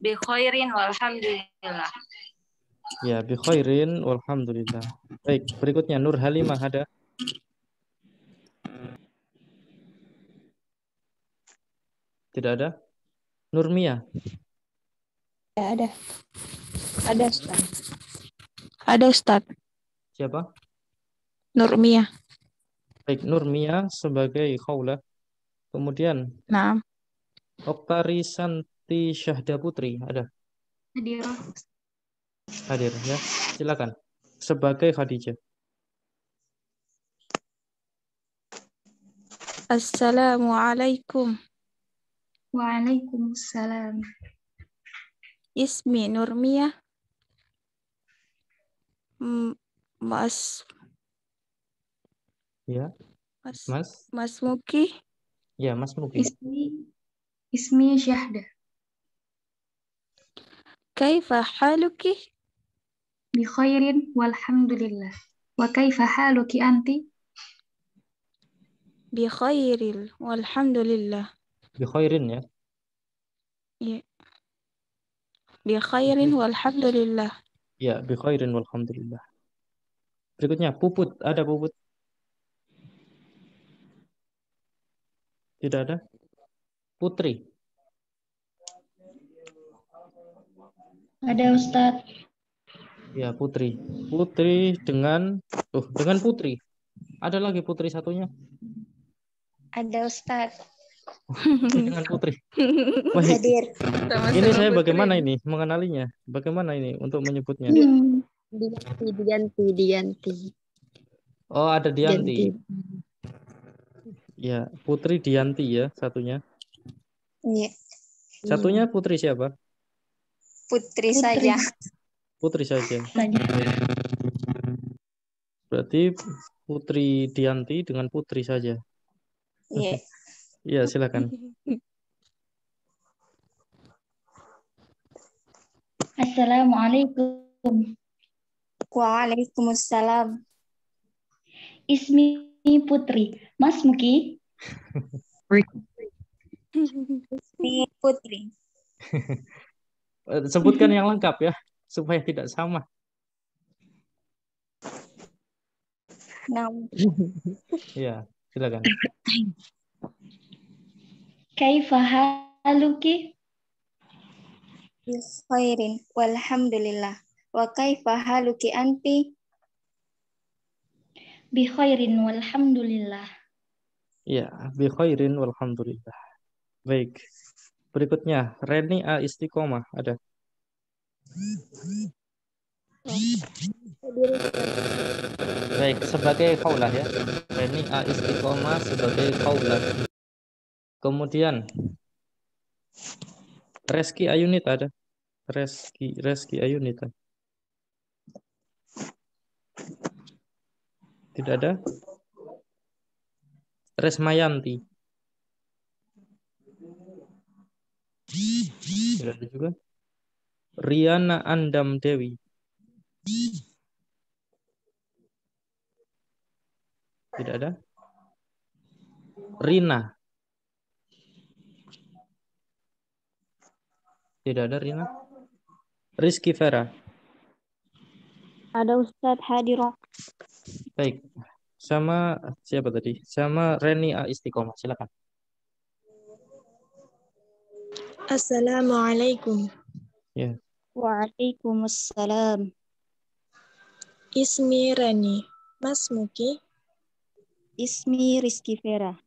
Bi khairin walhamdulillah. Ya, bi khairin walhamdulillah. Baik, berikutnya Nur Halimah ada? Tidak ada? Nur Mia? Ya, ada. Ada Ustaz. Ada Ustaz. Siapa? Nurmiyah. Baik, Nur Mia sebagai khaulah. Kemudian Nah, Oktari Santi Syahda Putri ada? Hadir. Hadir ya. Silakan. Sebagai Khadijah. Assalamualaikum. Waalaikumsalam. Ismi Nurmiyah. Mas Ya, Mas. Mas Muki. Ya, Mas Muki. Ismi Syahda. Kaifa haluki? Bi khairin walhamdulillah. Wa kaifa haluki anti? Bi khairil walhamdulillah. Bi khairin ya. Ya. Bi khairin walhamdulillah. Ya, bi khairin walhamdulillah. Berikutnya Puput, ada Puput? Tidak ada? Putri. Ada Ustaz. Ya, Putri. Putri dengan Putri. Ada lagi Putri satunya? Ada Ustaz. Dengan Putri. Baik. Hadir. Ini saya bagaimana ini mengenalinya? Bagaimana ini untuk menyebutnya? Dianti. Oh, ada Dianti. Dianti. Ya, Putri Dianti ya satunya. Iya. Satunya Putri siapa? Putri saja. Putri saja. Berarti Putri Dianti dengan Putri saja. Iya. Iya, silakan. Assalamualaikum. Waalaikumsalam. Ismi Putri. Mas Muki. Ismi Putri. Sebutkan yang lengkap ya, supaya tidak sama. Ya, silakan. Kaifa haluki? Bi khairin walhamdulillah. Wa kaifa haluki anti? Bi khairin walhamdulillah. Ya, bi khairin walhamdulillah. Baik. Berikutnya, Reni A Istiqomah ada? Baik, sebagai khaulah ya. Reni A Istiqomah sebagai khaulah. Kemudian Reski Ayunita ada? Reski Ayunita. Tidak ada? Resmayanti. Tidak ada juga. Riana Andam Dewi. Tidak ada. Rina. Tidak ada Rina. Rizky Vera. Ada Ustadz Hadiro. Baik. Sama siapa tadi? Sama Reni A. Istiqomah. Silakan. Assalamualaikum. Ya. Waalaikumsalam. Ismi Reni. Masmuki? Ismi Rizky Vera.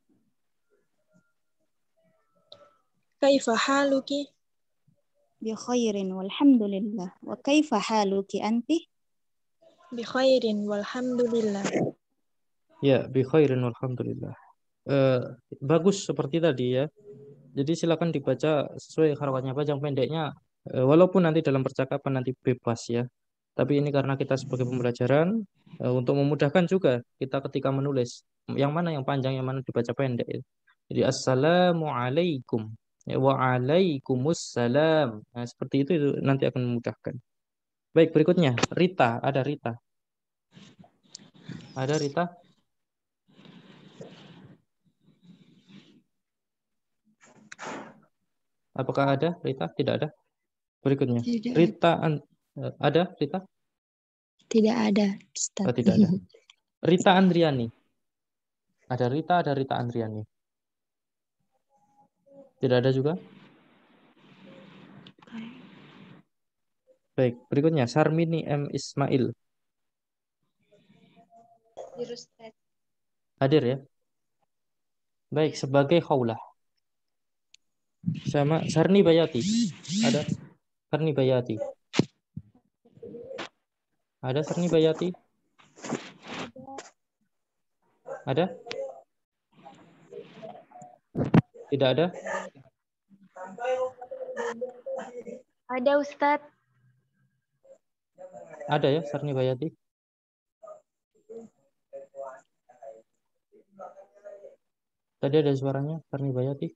Kaifa haluki? Bi khairin walhamdulillah. Wa kaifa haluki anti? Bi khairin walhamdulillah. Ya, bi khairin walhamdulillah. Bagus seperti tadi ya. Jadi silakan dibaca sesuai harakatnya panjang pendeknya. Walaupun nanti dalam percakapan nanti bebas ya. Tapi ini karena kita sebagai pembelajaran untuk memudahkan juga kita ketika menulis. Yang mana yang panjang, yang mana dibaca pendek. Ya. Jadi assalamualaikum. Ya, waalaikumsalam. Nah, seperti itu nanti akan memudahkan. Baik, berikutnya Rita. Ada Rita. Ada Rita? Apakah ada Rita? Tidak ada. Berikutnya Tidak Rita. Ada Rita? Tidak ada, Ustaz. Oh, tidak ada. Rita Andriani. Ada Rita Andriani. Tidak ada juga. Baik, berikutnya Sarmini M. Ismail. Hadir ya. Baik, sebagai khaulah. Sama Sarni Bayati. Ada Sarni Bayati. Ada Sarni Bayati? Ada? Tidak ada? Ada Ustadz. Ada ya Sarni Bayati? Tadi ada suaranya Sarni Bayati?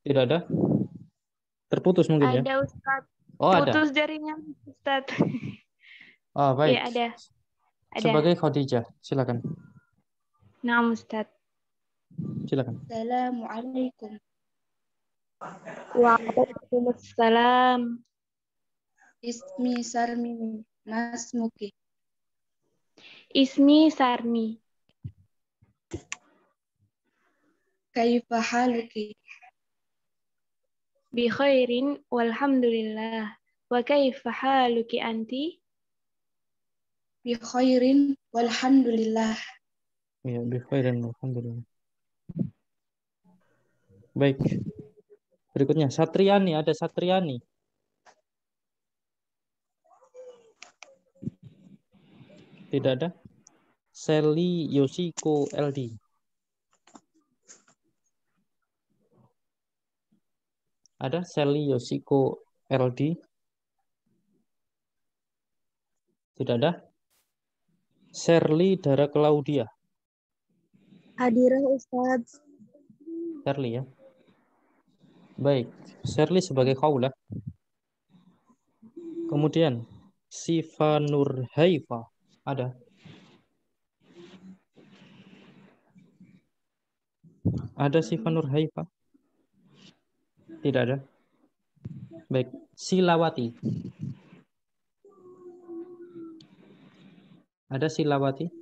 Tidak ada? Terputus mungkin ya? Ada Ustadz. Oh, ada. Putus jaringan Ustadz. Oh, baik. Iya, ada. Sebagai Khadijah, silakan. Nah, Ustadz. Silakan. Assalamualaikum. Waalaikumsalam. Ismi Sarmi Masmuki. Ismi Sarmi. Kaifa haluki? Bi khairin walhamdulillah. Wa kaifa haluki anti? Bi khairin walhamdulillah. Ya, bi khairin alhamdulillah. Baik. Berikutnya Satriani, ada Satriani. Tidak ada. Sally Yoshiko LD. Ada Sally Yoshiko LD? Tidak ada. Shirley Dara Claudia. Hadirah Ustadz. Shirley ya. Baik, Shirley sebagai khaulah. Kemudian Sifa Nur Haifa. Ada. Ada Sifa Nur Haifa? Tidak ada. Baik, Silawati. Ada Silawati?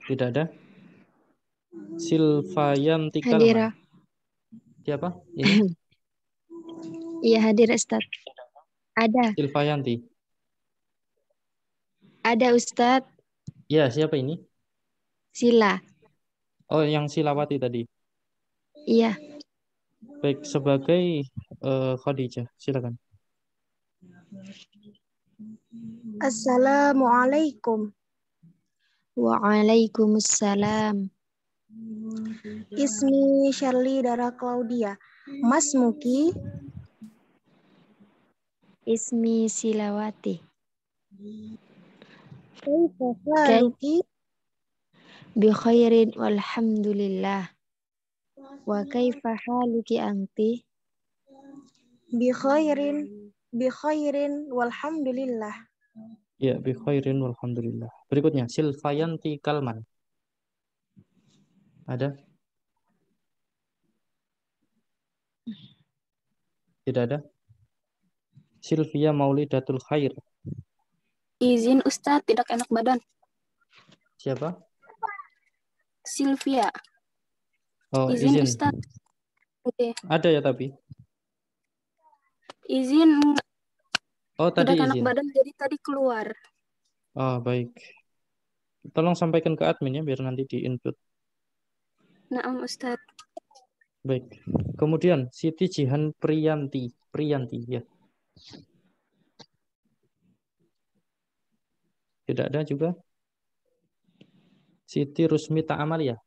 Tidak ada. Silvayanti Hadira. Kalman. Siapa? Ini? Iya, hadir Ustaz. Ada. Silvayanti. Ada Ustaz. Ya, siapa ini? Sila. Oh, yang Silawati tadi. Iya. Baik, sebagai Khadijah, silakan. Assalamualaikum. Waalaikumsalam. Ismi Shirley Dara Claudia. Masmuki? Ismi Silawati. Kaifa haluki? Bi khairin walhamdulillah. Wa kaifa haluki anti? Bi khairin walhamdulillah. Ya, bi khairin walhamdulillah. Berikutnya Silvayanti Kalman. Ada? Tidak ada. Sylvia Maulidatul Khair. Izin Ustadz, tidak enak badan. Siapa? Sylvia. Oh, Izin izin. Ustadz. Oke. Ada ya tapi. Izin Oh, tadi tidak enak izin. badan, jadi tadi keluar. Oh, baik. Tolong sampaikan ke admin ya, biar nanti di-input. Naam Ustadz. Baik. Kemudian Siti Jihan Priyanti ya. Tidak ada juga. Siti Rusmita Amalia.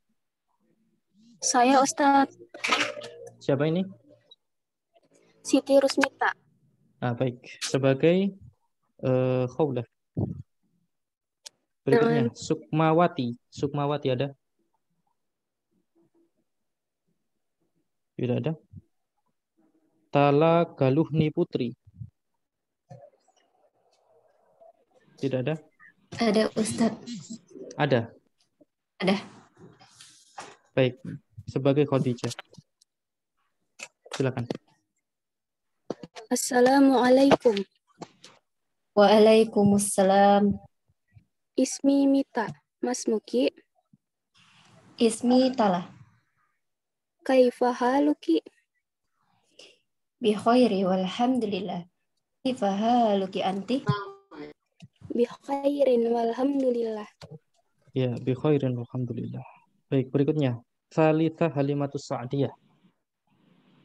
Saya Ustadz. Siapa ini? Siti Rusmita. Baik. Sebagai khawlah. Berikutnya Sukmawati ada? Tidak ada. Tala Galuhni Putri. Tidak ada. Ada Ustadz. Ada. Ada. Baik. Sebagai Khadijah. Silakan. Assalamualaikum. Waalaikumsalam. Ismi Mita. Mas Muki. Ismi Tala. Kaifa haluki? Bi khairi walhamdulillah. Kaifa haluki anti? Bi khairin walhamdulillah. Ya, bi khairin walhamdulillah. Baik, berikutnya. Salita Halimatus Sa'diyah.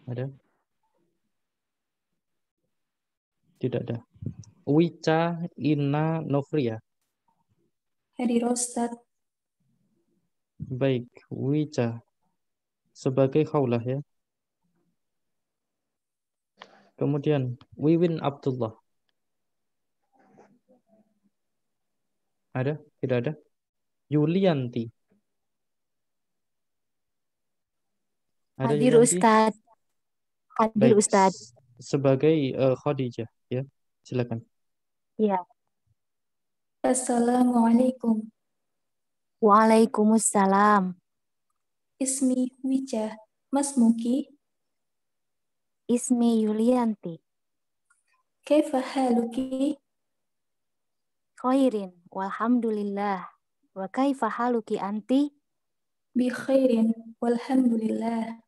Ada? Tidak ada. Wica Ina Novria. Hadir Ustadz. Baik, Wica. Sebagai khawlah ya. Kemudian Wiwin Abdullah. Ada? Tidak ada? Yulianti. Ada Hadir Yulianti? Ustadz. Hadir Baik. Ustadz. Sebagai Khadijah ya. Silakan. Ya. Assalamualaikum. Waalaikumsalam. Ismi Wija. Mas Muki. Ismi Yulianti. Kaifa haluki? Khairin walhamdulillah. Wa kaifa haluki anti? Bi khairin walhamdulillah.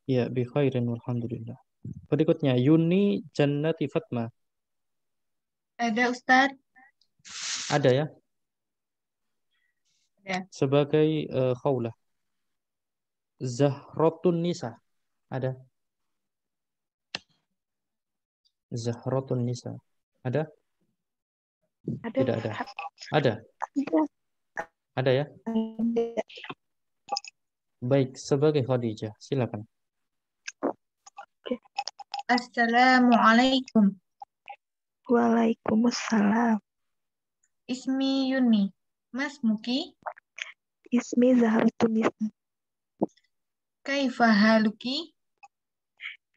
Ya, bi khairin walhamdulillah. Berikutnya Yuni Jannati Fatma. Ada Ustadz. Ada ya? Ada. Sebagai khawlah. Zahratun Nisa. Ada? Zahratun Nisa. Ada? Tidak ada. Ada? Ada ya? Baik, sebagai Khadijah. Silakan. Assalamualaikum. Waalaikumsalam. Ismi Yuni. Mas Muki. Ismi Zahratun Nisa. Kaifa haluki?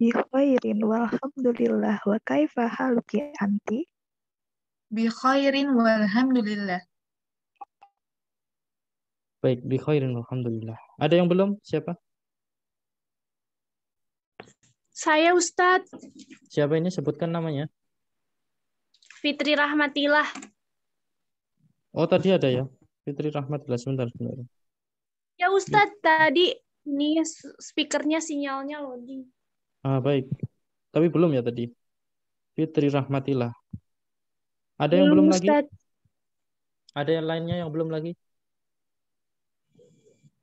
Bi khairin walhamdulillah. Wa kaifa haluki anti? Bi khairin walhamdulillah. Baik, bi khairin alhamdulillah. Ada yang belum? Siapa? Saya Ustadz. Siapa ini? Sebutkan namanya. Fitri Rahmatillah. Oh, tadi ada ya. Fitri Rahmatillah. Sebentar. Ya Ustadz, tadi nih speakernya sinyalnya loading. Baik. Tapi belum ya tadi. Fitri Rahmatillah. Ada yang belum lagi? Ustadz. Ada yang lainnya yang belum lagi?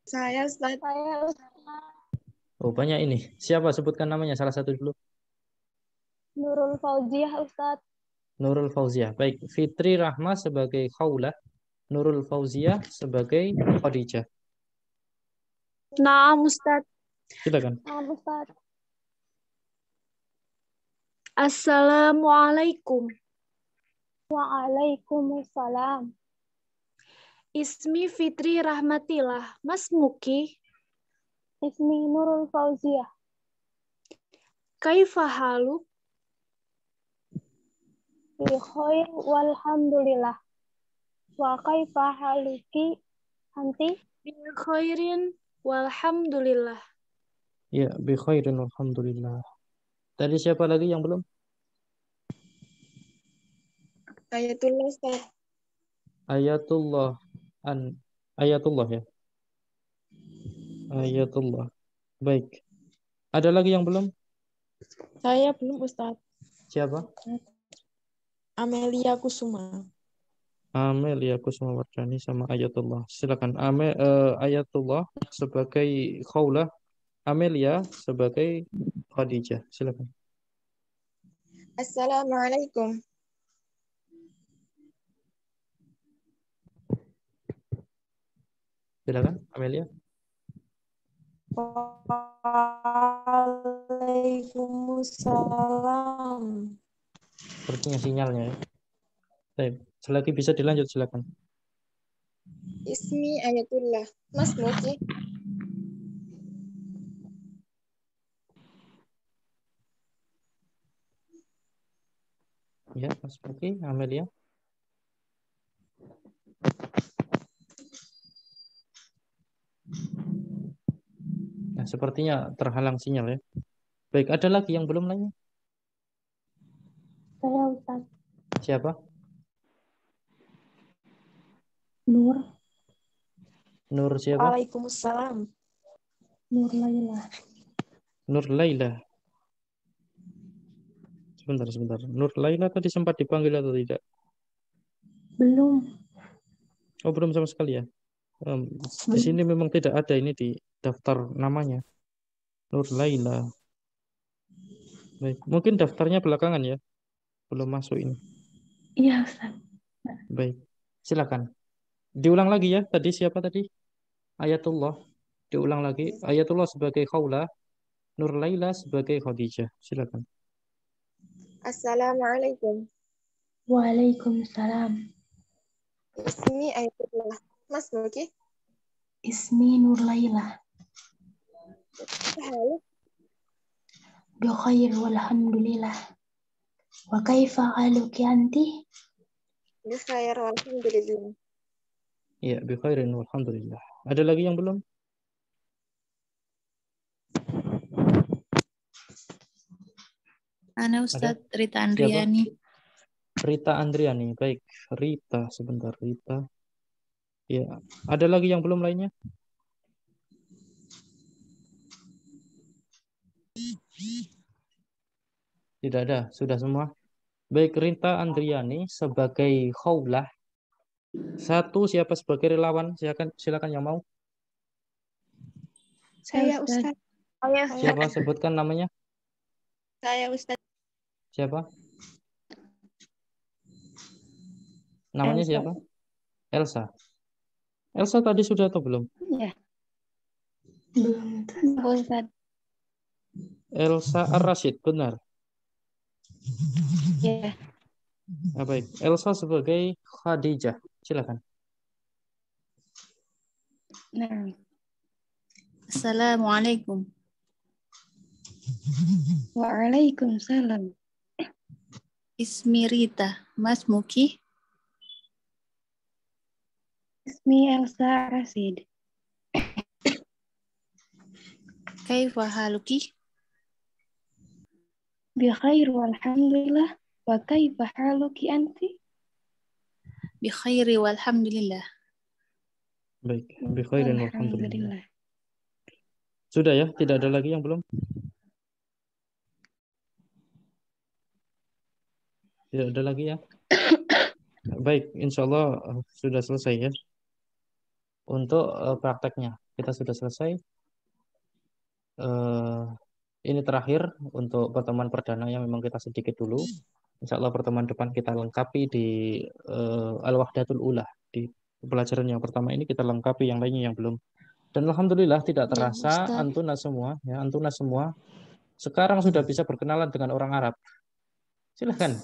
Saya Ustadz. Oh, banyak ini. Siapa? Sebutkan namanya. Salah satu dulu. Nurul Fauziah Ustadz. Nurul Fauziah. Baik. Fitri Rahma sebagai khawlah. Nurul Fauziah sebagai Khadijah. Naam Ustadz. Silakan. Naam Ustadz. Assalamualaikum. Waalaikumsalam. Ismi Fitri Rahmatillah. Mas Muki. Ismi Nurul Fauziah. Kaifa haluk? Bi khair walhamdulillah. Wa kaifa haluki anti? Bi khairin walhamdulillah. Ya, bi khairin alhamdulillah. Tadi siapa lagi yang belum? Ayatullah Ustaz. Ayatullah. Ayatullah ya. Ayatullah. Baik. Ada lagi yang belum? Saya belum Ustaz. Siapa? Amelia Kusuma. Amelia Kusumawardhani sama Ayatullah. Silakan. Ayatullah sebagai Khawlah, Amelia sebagai Khadijah. Silakan. Assalamualaikum. Silakan, Amelia. Waalaikumsalam. Sepertinya sinyalnya ya. Baik. Selagi bisa dilanjut, silakan. Ismi Ayatullah. Mas Muki. Ya, Mas Muki, Amelia. Nah, sepertinya terhalang sinyal ya. Baik, ada lagi yang belum lainnya? Saya Ustaz. Siapa? Nur. Nur siapa? Waalaikumsalam. Nur Laila. Nur Laila. Sebentar. Nur Laila tadi sempat dipanggil atau tidak? Belum. Oh, belum sama sekali ya. Di sini memang tidak ada ini di daftar namanya. Nur Laila. Baik. Mungkin daftarnya belakangan ya. Belum masuk ini. Iya Ustaz. Baik. Silakan. Diulang lagi ya. Tadi siapa tadi? Ayatullah. Diulang lagi. Ayatullah sebagai Khawlah. Nur Laila sebagai Khadijah. Silakan. Assalamualaikum. Waalaikumsalam. Ismi Ayatullah. Mas Muki. Ismi Nur Laila. Halo. Bikhair walhamdulillah. Wa kaifa haluki anti? Bikhair walhamdulillah. Ya, bi khairin walhamdulillah. Ada lagi yang belum? Ana Ustadz Rita Andriani. Siapa? Rita Andriani. Baik, Rita sebentar Rita. Ya, ada lagi yang belum lainnya? Tidak ada, sudah semua. Baik, Rita Andriani sebagai Khawlah. Satu siapa sebagai relawan? Silakan yang mau. Saya Ustaz. Siapa sebutkan namanya? Saya Ustaz. Siapa? Namanya Elsa. siapa? Elsa. Elsa tadi sudah atau belum? Ya. Belum Ustaz. Elsa Ar-Rasyid, benar. Ya. Baik, Elsa sebagai Khadijah. Silakan. Nah. Assalamualaikum. Waalaikumsalam. Ismi Rita. Mas Muki. Ismi Elsa Rasid. Kaifa haluki? Bikhair walhamdulillah. Wa kaifa haluki anti? Bi khairi walhamdulillah. Baik, bi khairin walhamdulillah. Sudah ya, tidak ada lagi yang belum? Tidak ada lagi ya? Baik, insya Allah sudah selesai ya. Untuk prakteknya, kita sudah selesai. Ini terakhir untuk pertemuan perdana yang memang kita sedikit dulu. Insya Allah pertemuan depan kita lengkapi di Al-Wahdatul Ula. Di pelajaran yang pertama ini kita lengkapi yang lainnya yang belum. Dan alhamdulillah tidak terasa antuna semua sekarang sudah bisa berkenalan dengan orang Arab. Silakan.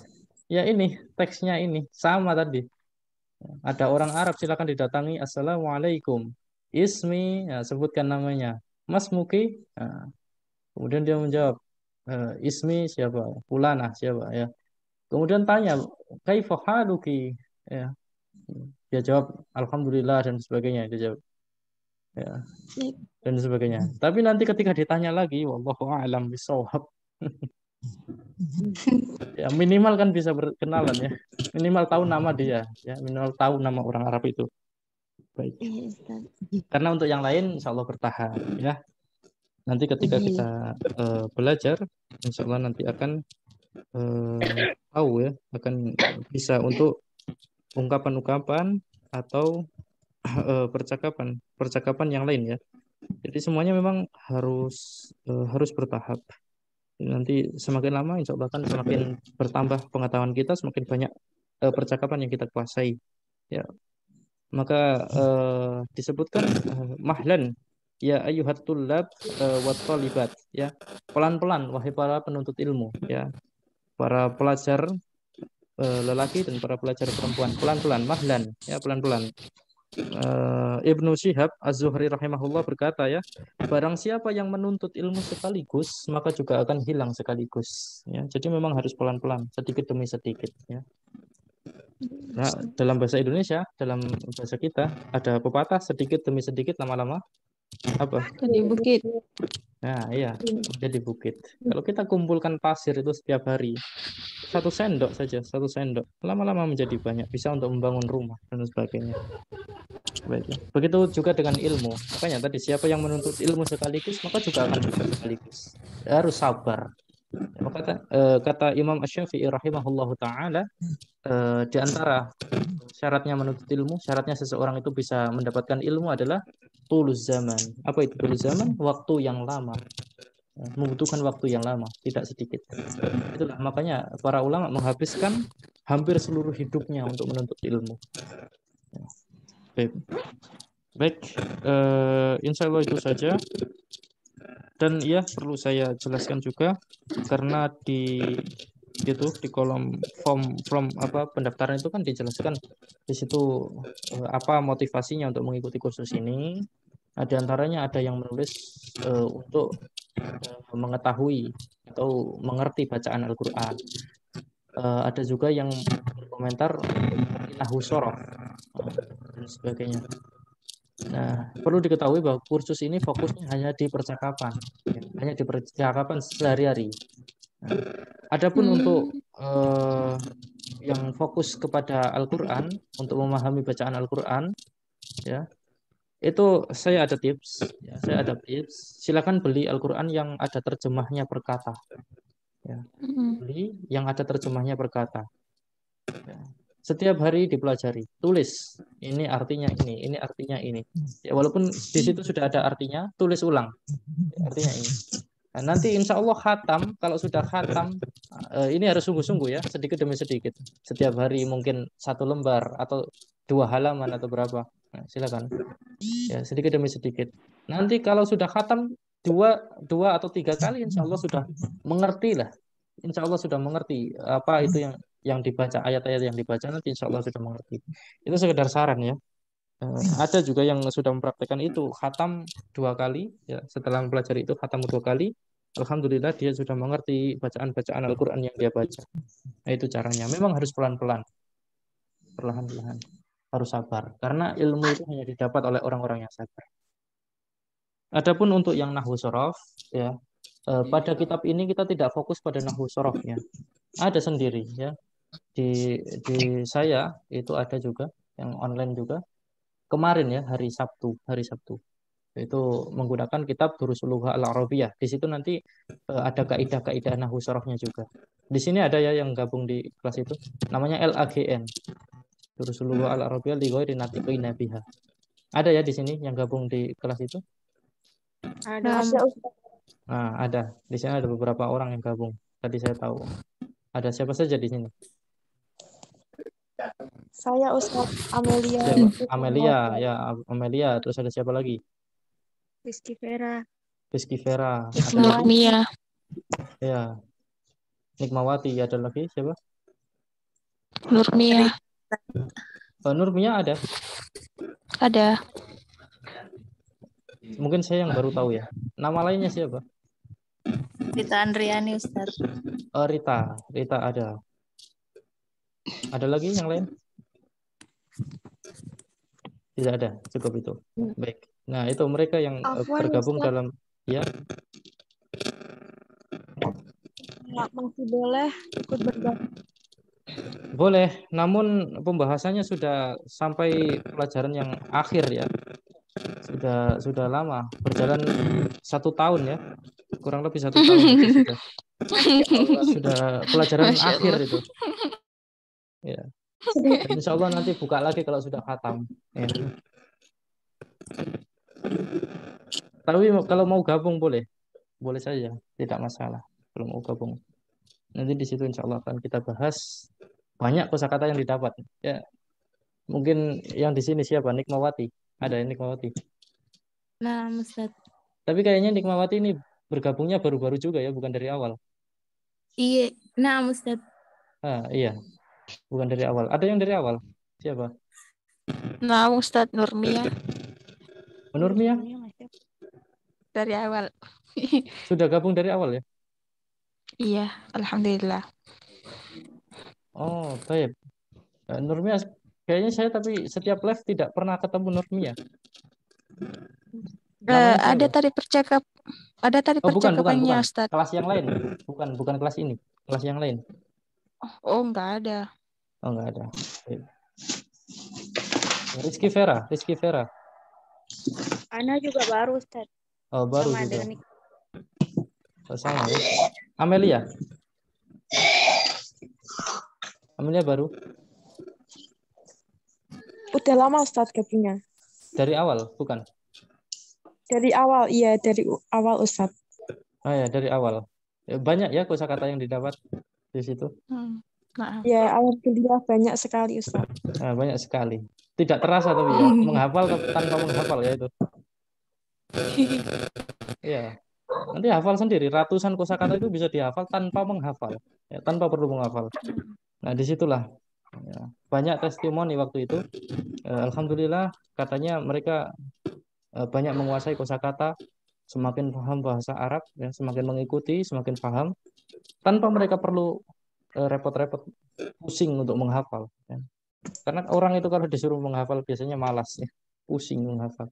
Ya ini teksnya ini sama tadi. Ada orang Arab silakan didatangi. Assalamualaikum. Ismi, ya, sebutkan namanya. Mas Muki. Nah, kemudian dia menjawab ismi siapa? Fulana siapa ya. Kemudian tanya kaifa haluki ya. Dia jawab alhamdulillah dan sebagainya dia jawab. Ya. Dan sebagainya. Tapi nanti ketika ditanya lagi wallahu a'lam bishawab. Ya minimal kan bisa berkenalan ya. Minimal tahu nama dia, ya minimal tahu nama orang Arab itu. Baik. Iya, Ustaz. Karena untuk yang lain insya Allah bertahap ya. Nanti ketika kita belajar, insya Allah nanti akan tahu ya, akan bisa untuk ungkapan-ungkapan atau percakapan yang lain ya. Jadi semuanya memang harus bertahap. Nanti semakin lama insya Allah kan semakin bertambah pengetahuan kita, semakin banyak percakapan yang kita kuasai. Ya, maka disebutkan mahlan ya ayyuhat tullab wat talibat ya. Pelan-pelan wahai para penuntut ilmu ya. Para pelajar lelaki dan para pelajar perempuan, pelan-pelan, mahlan ya, pelan-pelan. Ibnu Syihab Az-Zuhri rahimahullah berkata ya, barang siapa yang menuntut ilmu sekaligus maka juga akan hilang sekaligus ya. Jadi memang harus pelan-pelan, sedikit demi sedikit ya. Nah, dalam bahasa Indonesia, dalam bahasa kita ada pepatah sedikit demi sedikit lama-lama apa? Jadi bukit. Nah, iya, jadi bukit. Kalau kita kumpulkan pasir itu setiap hari, satu sendok saja, satu sendok, lama-lama menjadi banyak, bisa untuk membangun rumah dan sebagainya. Baik. Begitu juga dengan ilmu. Makanya tadi siapa yang menuntut ilmu sekaligus, maka juga akan bisa sekaligus. Harus sabar. Maka kata Imam Asy-Syafi'i rahimahullahu taala, di antara syaratnya menuntut ilmu, syaratnya seseorang itu bisa mendapatkan ilmu adalah tulus zaman. Apa itu tulus zaman? Waktu yang lama. Membutuhkan waktu yang lama, tidak sedikit. Itulah makanya para ulama menghabiskan hampir seluruh hidupnya untuk menuntut ilmu. Baik, insya Allah itu saja. Dan ya perlu saya jelaskan juga karena di kolom form apa pendaftaran itu kan dijelaskan di situ apa motivasinya untuk mengikuti kursus ini. Nah, di antaranya ada yang menulis untuk mengetahui atau mengerti bacaan Al-Quran. Ada juga yang berkomentar nahwu shorof dan sebagainya. Nah, perlu diketahui bahwa kursus ini fokusnya hanya di percakapan, ya, hanya di percakapan sehari-hari. Nah, adapun untuk yang fokus kepada Al-Quran, untuk memahami bacaan Al-Quran, ya, itu saya ada tips. Ya, saya ada tips. Silakan beli Al-Quran yang ada terjemahnya per kata. Ya, beli yang ada terjemahnya per kata. Ya. Setiap hari dipelajari, tulis ini artinya ini artinya ini. Ya, walaupun di situ sudah ada artinya, tulis ulang artinya ini. Nah, nanti insya Allah khatam. Kalau sudah khatam, ini harus sungguh-sungguh ya, sedikit demi sedikit. Setiap hari mungkin 1 lembar atau 2 halaman atau berapa. Nah, silakan. Ya, sedikit demi sedikit. Nanti kalau sudah khatam 2 atau 3 kali, insya Allah sudah mengerti lah. Insya Allah sudah mengerti apa itu yang dibaca, ayat-ayat yang dibaca, nanti insya Allah sudah mengerti. Itu sekedar saran ya. Ada juga yang sudah mempraktekkan itu khatam 2 kali ya, setelah mempelajari itu khatam 2 kali, alhamdulillah dia sudah mengerti bacaan-bacaan Al-Quran yang dia baca. Nah, itu caranya. Memang harus pelan-pelan, perlahan-lahan, harus sabar karena ilmu itu hanya didapat oleh orang-orang yang sabar. Adapun untuk yang nahwu shorof ya, pada kitab ini kita tidak fokus pada nahwu shorofnya, ada sendiri ya. Di saya itu ada juga yang online juga kemarin ya, hari Sabtu itu menggunakan kitab Durusul Lughah Al-Arabiyah. Di situ nanti ada kaidah-kaidah nahwu shorofnya juga. Di sini ada ya yang gabung di kelas itu, namanya LAGN, Durusul Lughah Al-Arabiyah li ghairi natiqina biha. Ada ya di sini yang gabung di kelas itu? Ada. Nah, ada. Di sini ada beberapa orang yang gabung. Tadi saya tahu. Ada siapa saja di sini? Saya Ustaz Amelia. Amelia, ya Amelia. Terus ada siapa lagi? Rizky Vera. Rizky Vera. Nurmia. Ya. Nikmawati. Ada lagi siapa? Nurmia. Nurmia ada? Ada. Mungkin saya yang baru tahu ya. Nama lainnya siapa? Rita Andriani, Ustaz. Rita ada. Ada lagi yang lain? Tidak ada, cukup itu. Baik. Nah, itu mereka yang bergabung dalam ya. masih boleh ikut bergabung. Boleh, namun pembahasannya sudah sampai pelajaran yang akhir ya. Sudah lama, berjalan 1 tahun ya, kurang lebih 1 tahun itu sudah pelajaran Masya akhir Allah. itu. Ya. Dan insya Allah nanti buka lagi kalau sudah khatam. Ya. Tapi kalau mau gabung boleh saja, tidak masalah kalau mau gabung. Nanti di situ insya Allah akan kita bahas banyak kosakata yang didapat. Ya, mungkin yang di sini siapa? Nikmawati. Ada yang Nikmawati. Nah, Ustaz. Tapi kayaknya Nikmawati ini bergabungnya baru-baru juga ya, bukan dari awal. Iya, nah Ustaz. Iya, bukan dari awal. Ada yang dari awal? Siapa? Nah, Ustaz Nurmia Nurmia? dari awal. Sudah gabung dari awal ya? Iya, alhamdulillah. Oh, baik. Nurmia, kayaknya saya tapi setiap live tidak pernah ketemu Nurmia. Ada tadi Bukan, percakapannya, Ustaz. kelas yang lain. Bukan kelas ini, kelas yang lain. Oh, enggak ada. Oh, enggak ada. Baik. Rizky Vera. Ana juga baru, Ustaz. Oh, baru Sama juga. dengan Sama ya. Amelia baru. Udah lama Ustaz gabungnya. Dari awal, bukan? Dari awal, iya dari awal Ustaz. Oh ya, dari awal. Banyak ya kosakata yang didapat di situ. Ya, alhamdulillah banyak sekali Ustaz. Banyak sekali. Tidak terasa tapi ya, menghafal tanpa menghafal ya itu. Iya. Nanti hafal sendiri, ratusan kosakata itu bisa dihafal tanpa menghafal, ya, tanpa perlu menghafal. Nah, disitulah ya, banyak testimoni waktu itu. Alhamdulillah, katanya mereka banyak menguasai kosakata, semakin paham bahasa Arab, ya, semakin mengikuti, semakin paham, tanpa mereka perlu repot-repot pusing untuk menghafal. Ya. Karena orang itu kalau disuruh menghafal biasanya malas, ya, pusing menghafal.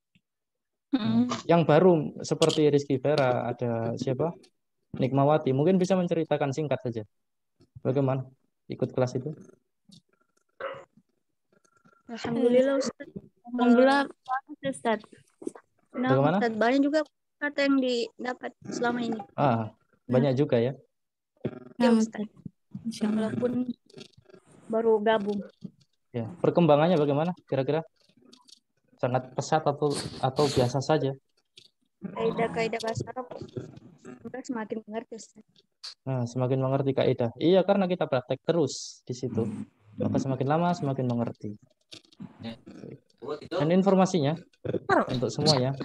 Yang baru seperti Rizky Vera, ada siapa? Nikmawati, mungkin bisa menceritakan singkat saja. Bagaimana ikut kelas itu? Alhamdulillah Ustaz. Alhamdulillah Ustaz. Nah, Bagaimana? Ustaz, banyak juga kata yang didapat selama ini. Banyak juga ya. Ya Ustaz. Walaupun baru gabung. Ya, perkembangannya bagaimana kira-kira? Sangat pesat atau biasa saja? Kaidah-kaidah bahasa Arab semakin mengerti Ustaz. Semakin mengerti kaidah. Iya, karena kita praktek terus di situ. Maka semakin lama semakin mengerti. Dan informasinya untuk semuanya,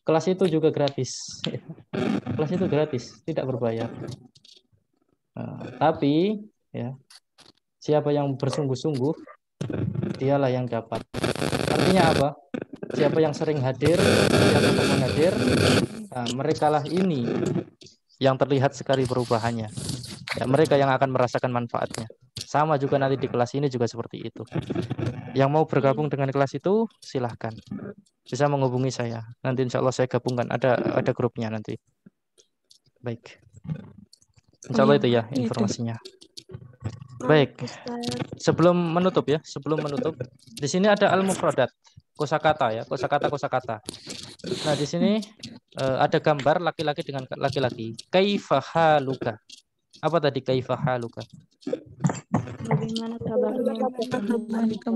kelas itu juga gratis. Kelas itu gratis, tidak berbayar. Tapi ya, siapa yang bersungguh-sungguh, dialah yang dapat. Artinya apa? Siapa yang sering hadir, yang teman hadir, merekalah ini yang terlihat sekali perubahannya. Ya, mereka yang akan merasakan manfaatnya. Sama juga nanti di kelas ini juga seperti itu. Yang mau bergabung dengan kelas itu, silahkan. Bisa menghubungi saya. Nanti insya Allah saya gabungkan. Ada grupnya nanti. Baik. Insya Allah itu ya informasinya. Baik. Sebelum menutup, di sini ada al-mufradat, kosakata ya, kosakata. Nah, di sini ada gambar laki-laki dengan laki-laki. Kaifa haluka. Apa tadi kaifa haluka? Bagaimana kabarmu?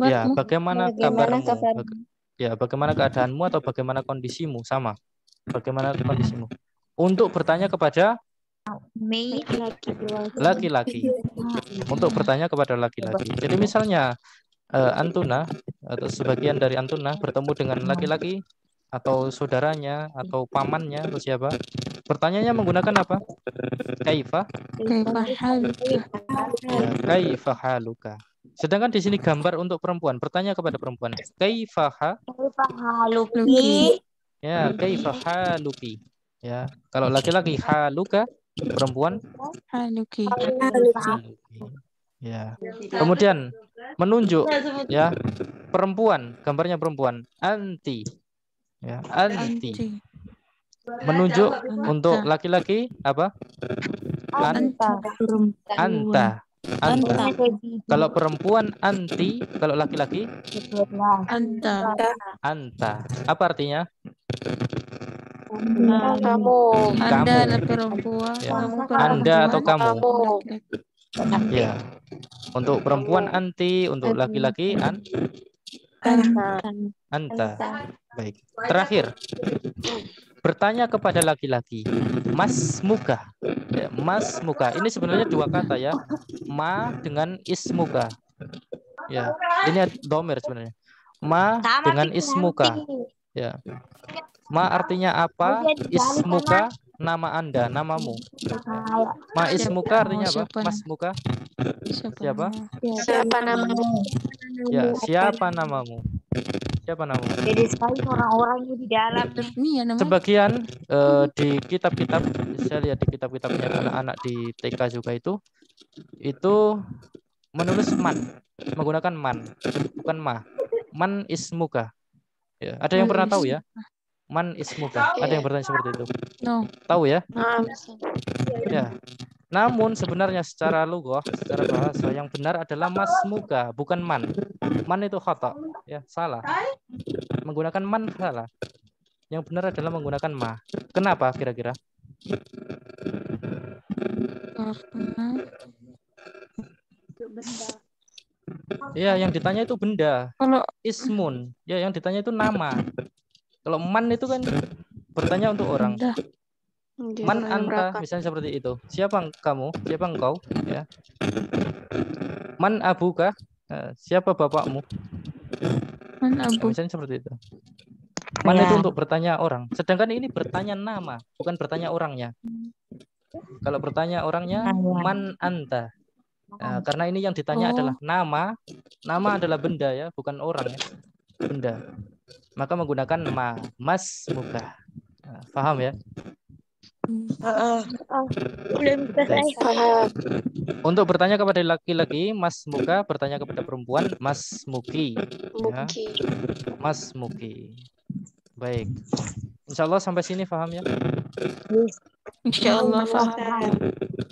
Ya, bagaimana kabarmu? Ya, bagaimana keadaanmu atau bagaimana kondisimu? Sama. Bagaimana kondisimu? Untuk bertanya kepada laki-laki. Untuk bertanya kepada laki-laki. Jadi misalnya Antuna atau sebagian dari Antuna bertemu dengan laki-laki atau saudaranya atau pamannya atau siapa, pertanyaannya menggunakan apa? Kaifa haluka. Sedangkan di sini gambar untuk perempuan, bertanya kepada perempuan, kaifa haluki. Ya, kaifa haluki. Ya, kalau laki-laki haluka, perempuan haluki. Ya. Kemudian menunjuk ya, perempuan, gambarnya perempuan, anti. Ya, anti. Menunjuk untuk laki-laki apa? Anta. Kalau perempuan anti, kalau laki-laki Anta. Apa artinya? Kamu. Anda adalah perempuan. Ya. Kamu Anda atau kamu? perempuan. Ya. Untuk perempuan anti, untuk laki-laki anta. Baik. Terakhir. Bertanya kepada laki-laki, mas muka. Ya, mas muka. Ini sebenarnya dua kata ya. Ma dengan ismuka. Ya, ini domir sebenarnya. Ma dengan ismuka. Ya. Ma artinya apa? Ismuka nama Anda, namamu. Ma ismuka artinya apa? Mas muka. Siapa? Siapa namamu? Ya, siapa namamu? Siapa namamu? Jadi sekali orang-orangnya di dalam. Sebagian di kitab-kitab, saya lihat di kitab-kitabnya anak-anak di TK juga itu menulis man, menggunakan man, bukan ma. Man ismuka. Ya, ada yang pernah tahu ya? Man ismuka. Ada yang bertanya seperti itu? No. Tahu ya? Ya. Namun sebenarnya secara lughah, secara bahasa yang benar adalah masmuka, bukan man. Man itu khata, ya, salah. Menggunakan man salah. Yang benar adalah menggunakan ma. Kenapa kira-kira? Ya, yang ditanya itu benda. Kalau ismun, ya yang ditanya itu nama. Kalau man itu kan bertanya untuk orang. Man anta, misalnya seperti itu. Siapa kamu? Siapa engkau? Ya. Man abuka? Siapa bapakmu? Man abu. Misalnya seperti itu. Man itu untuk bertanya orang. Sedangkan ini bertanya nama, bukan bertanya orangnya. Kalau bertanya orangnya, man anta. Nah, karena ini yang ditanya adalah nama. Nama adalah benda ya, bukan orang ya. Benda. Maka menggunakan ma, mas muka. Nah, paham ya? Untuk bertanya kepada laki-laki mas muka, bertanya kepada perempuan mas muki. Ya. Mas muki. Baik. Insya Allah sampai sini paham ya? Insya Allah paham.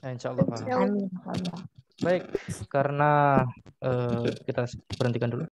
Ya, insya Allah paham. Baik, karena kita berhentikan dulu.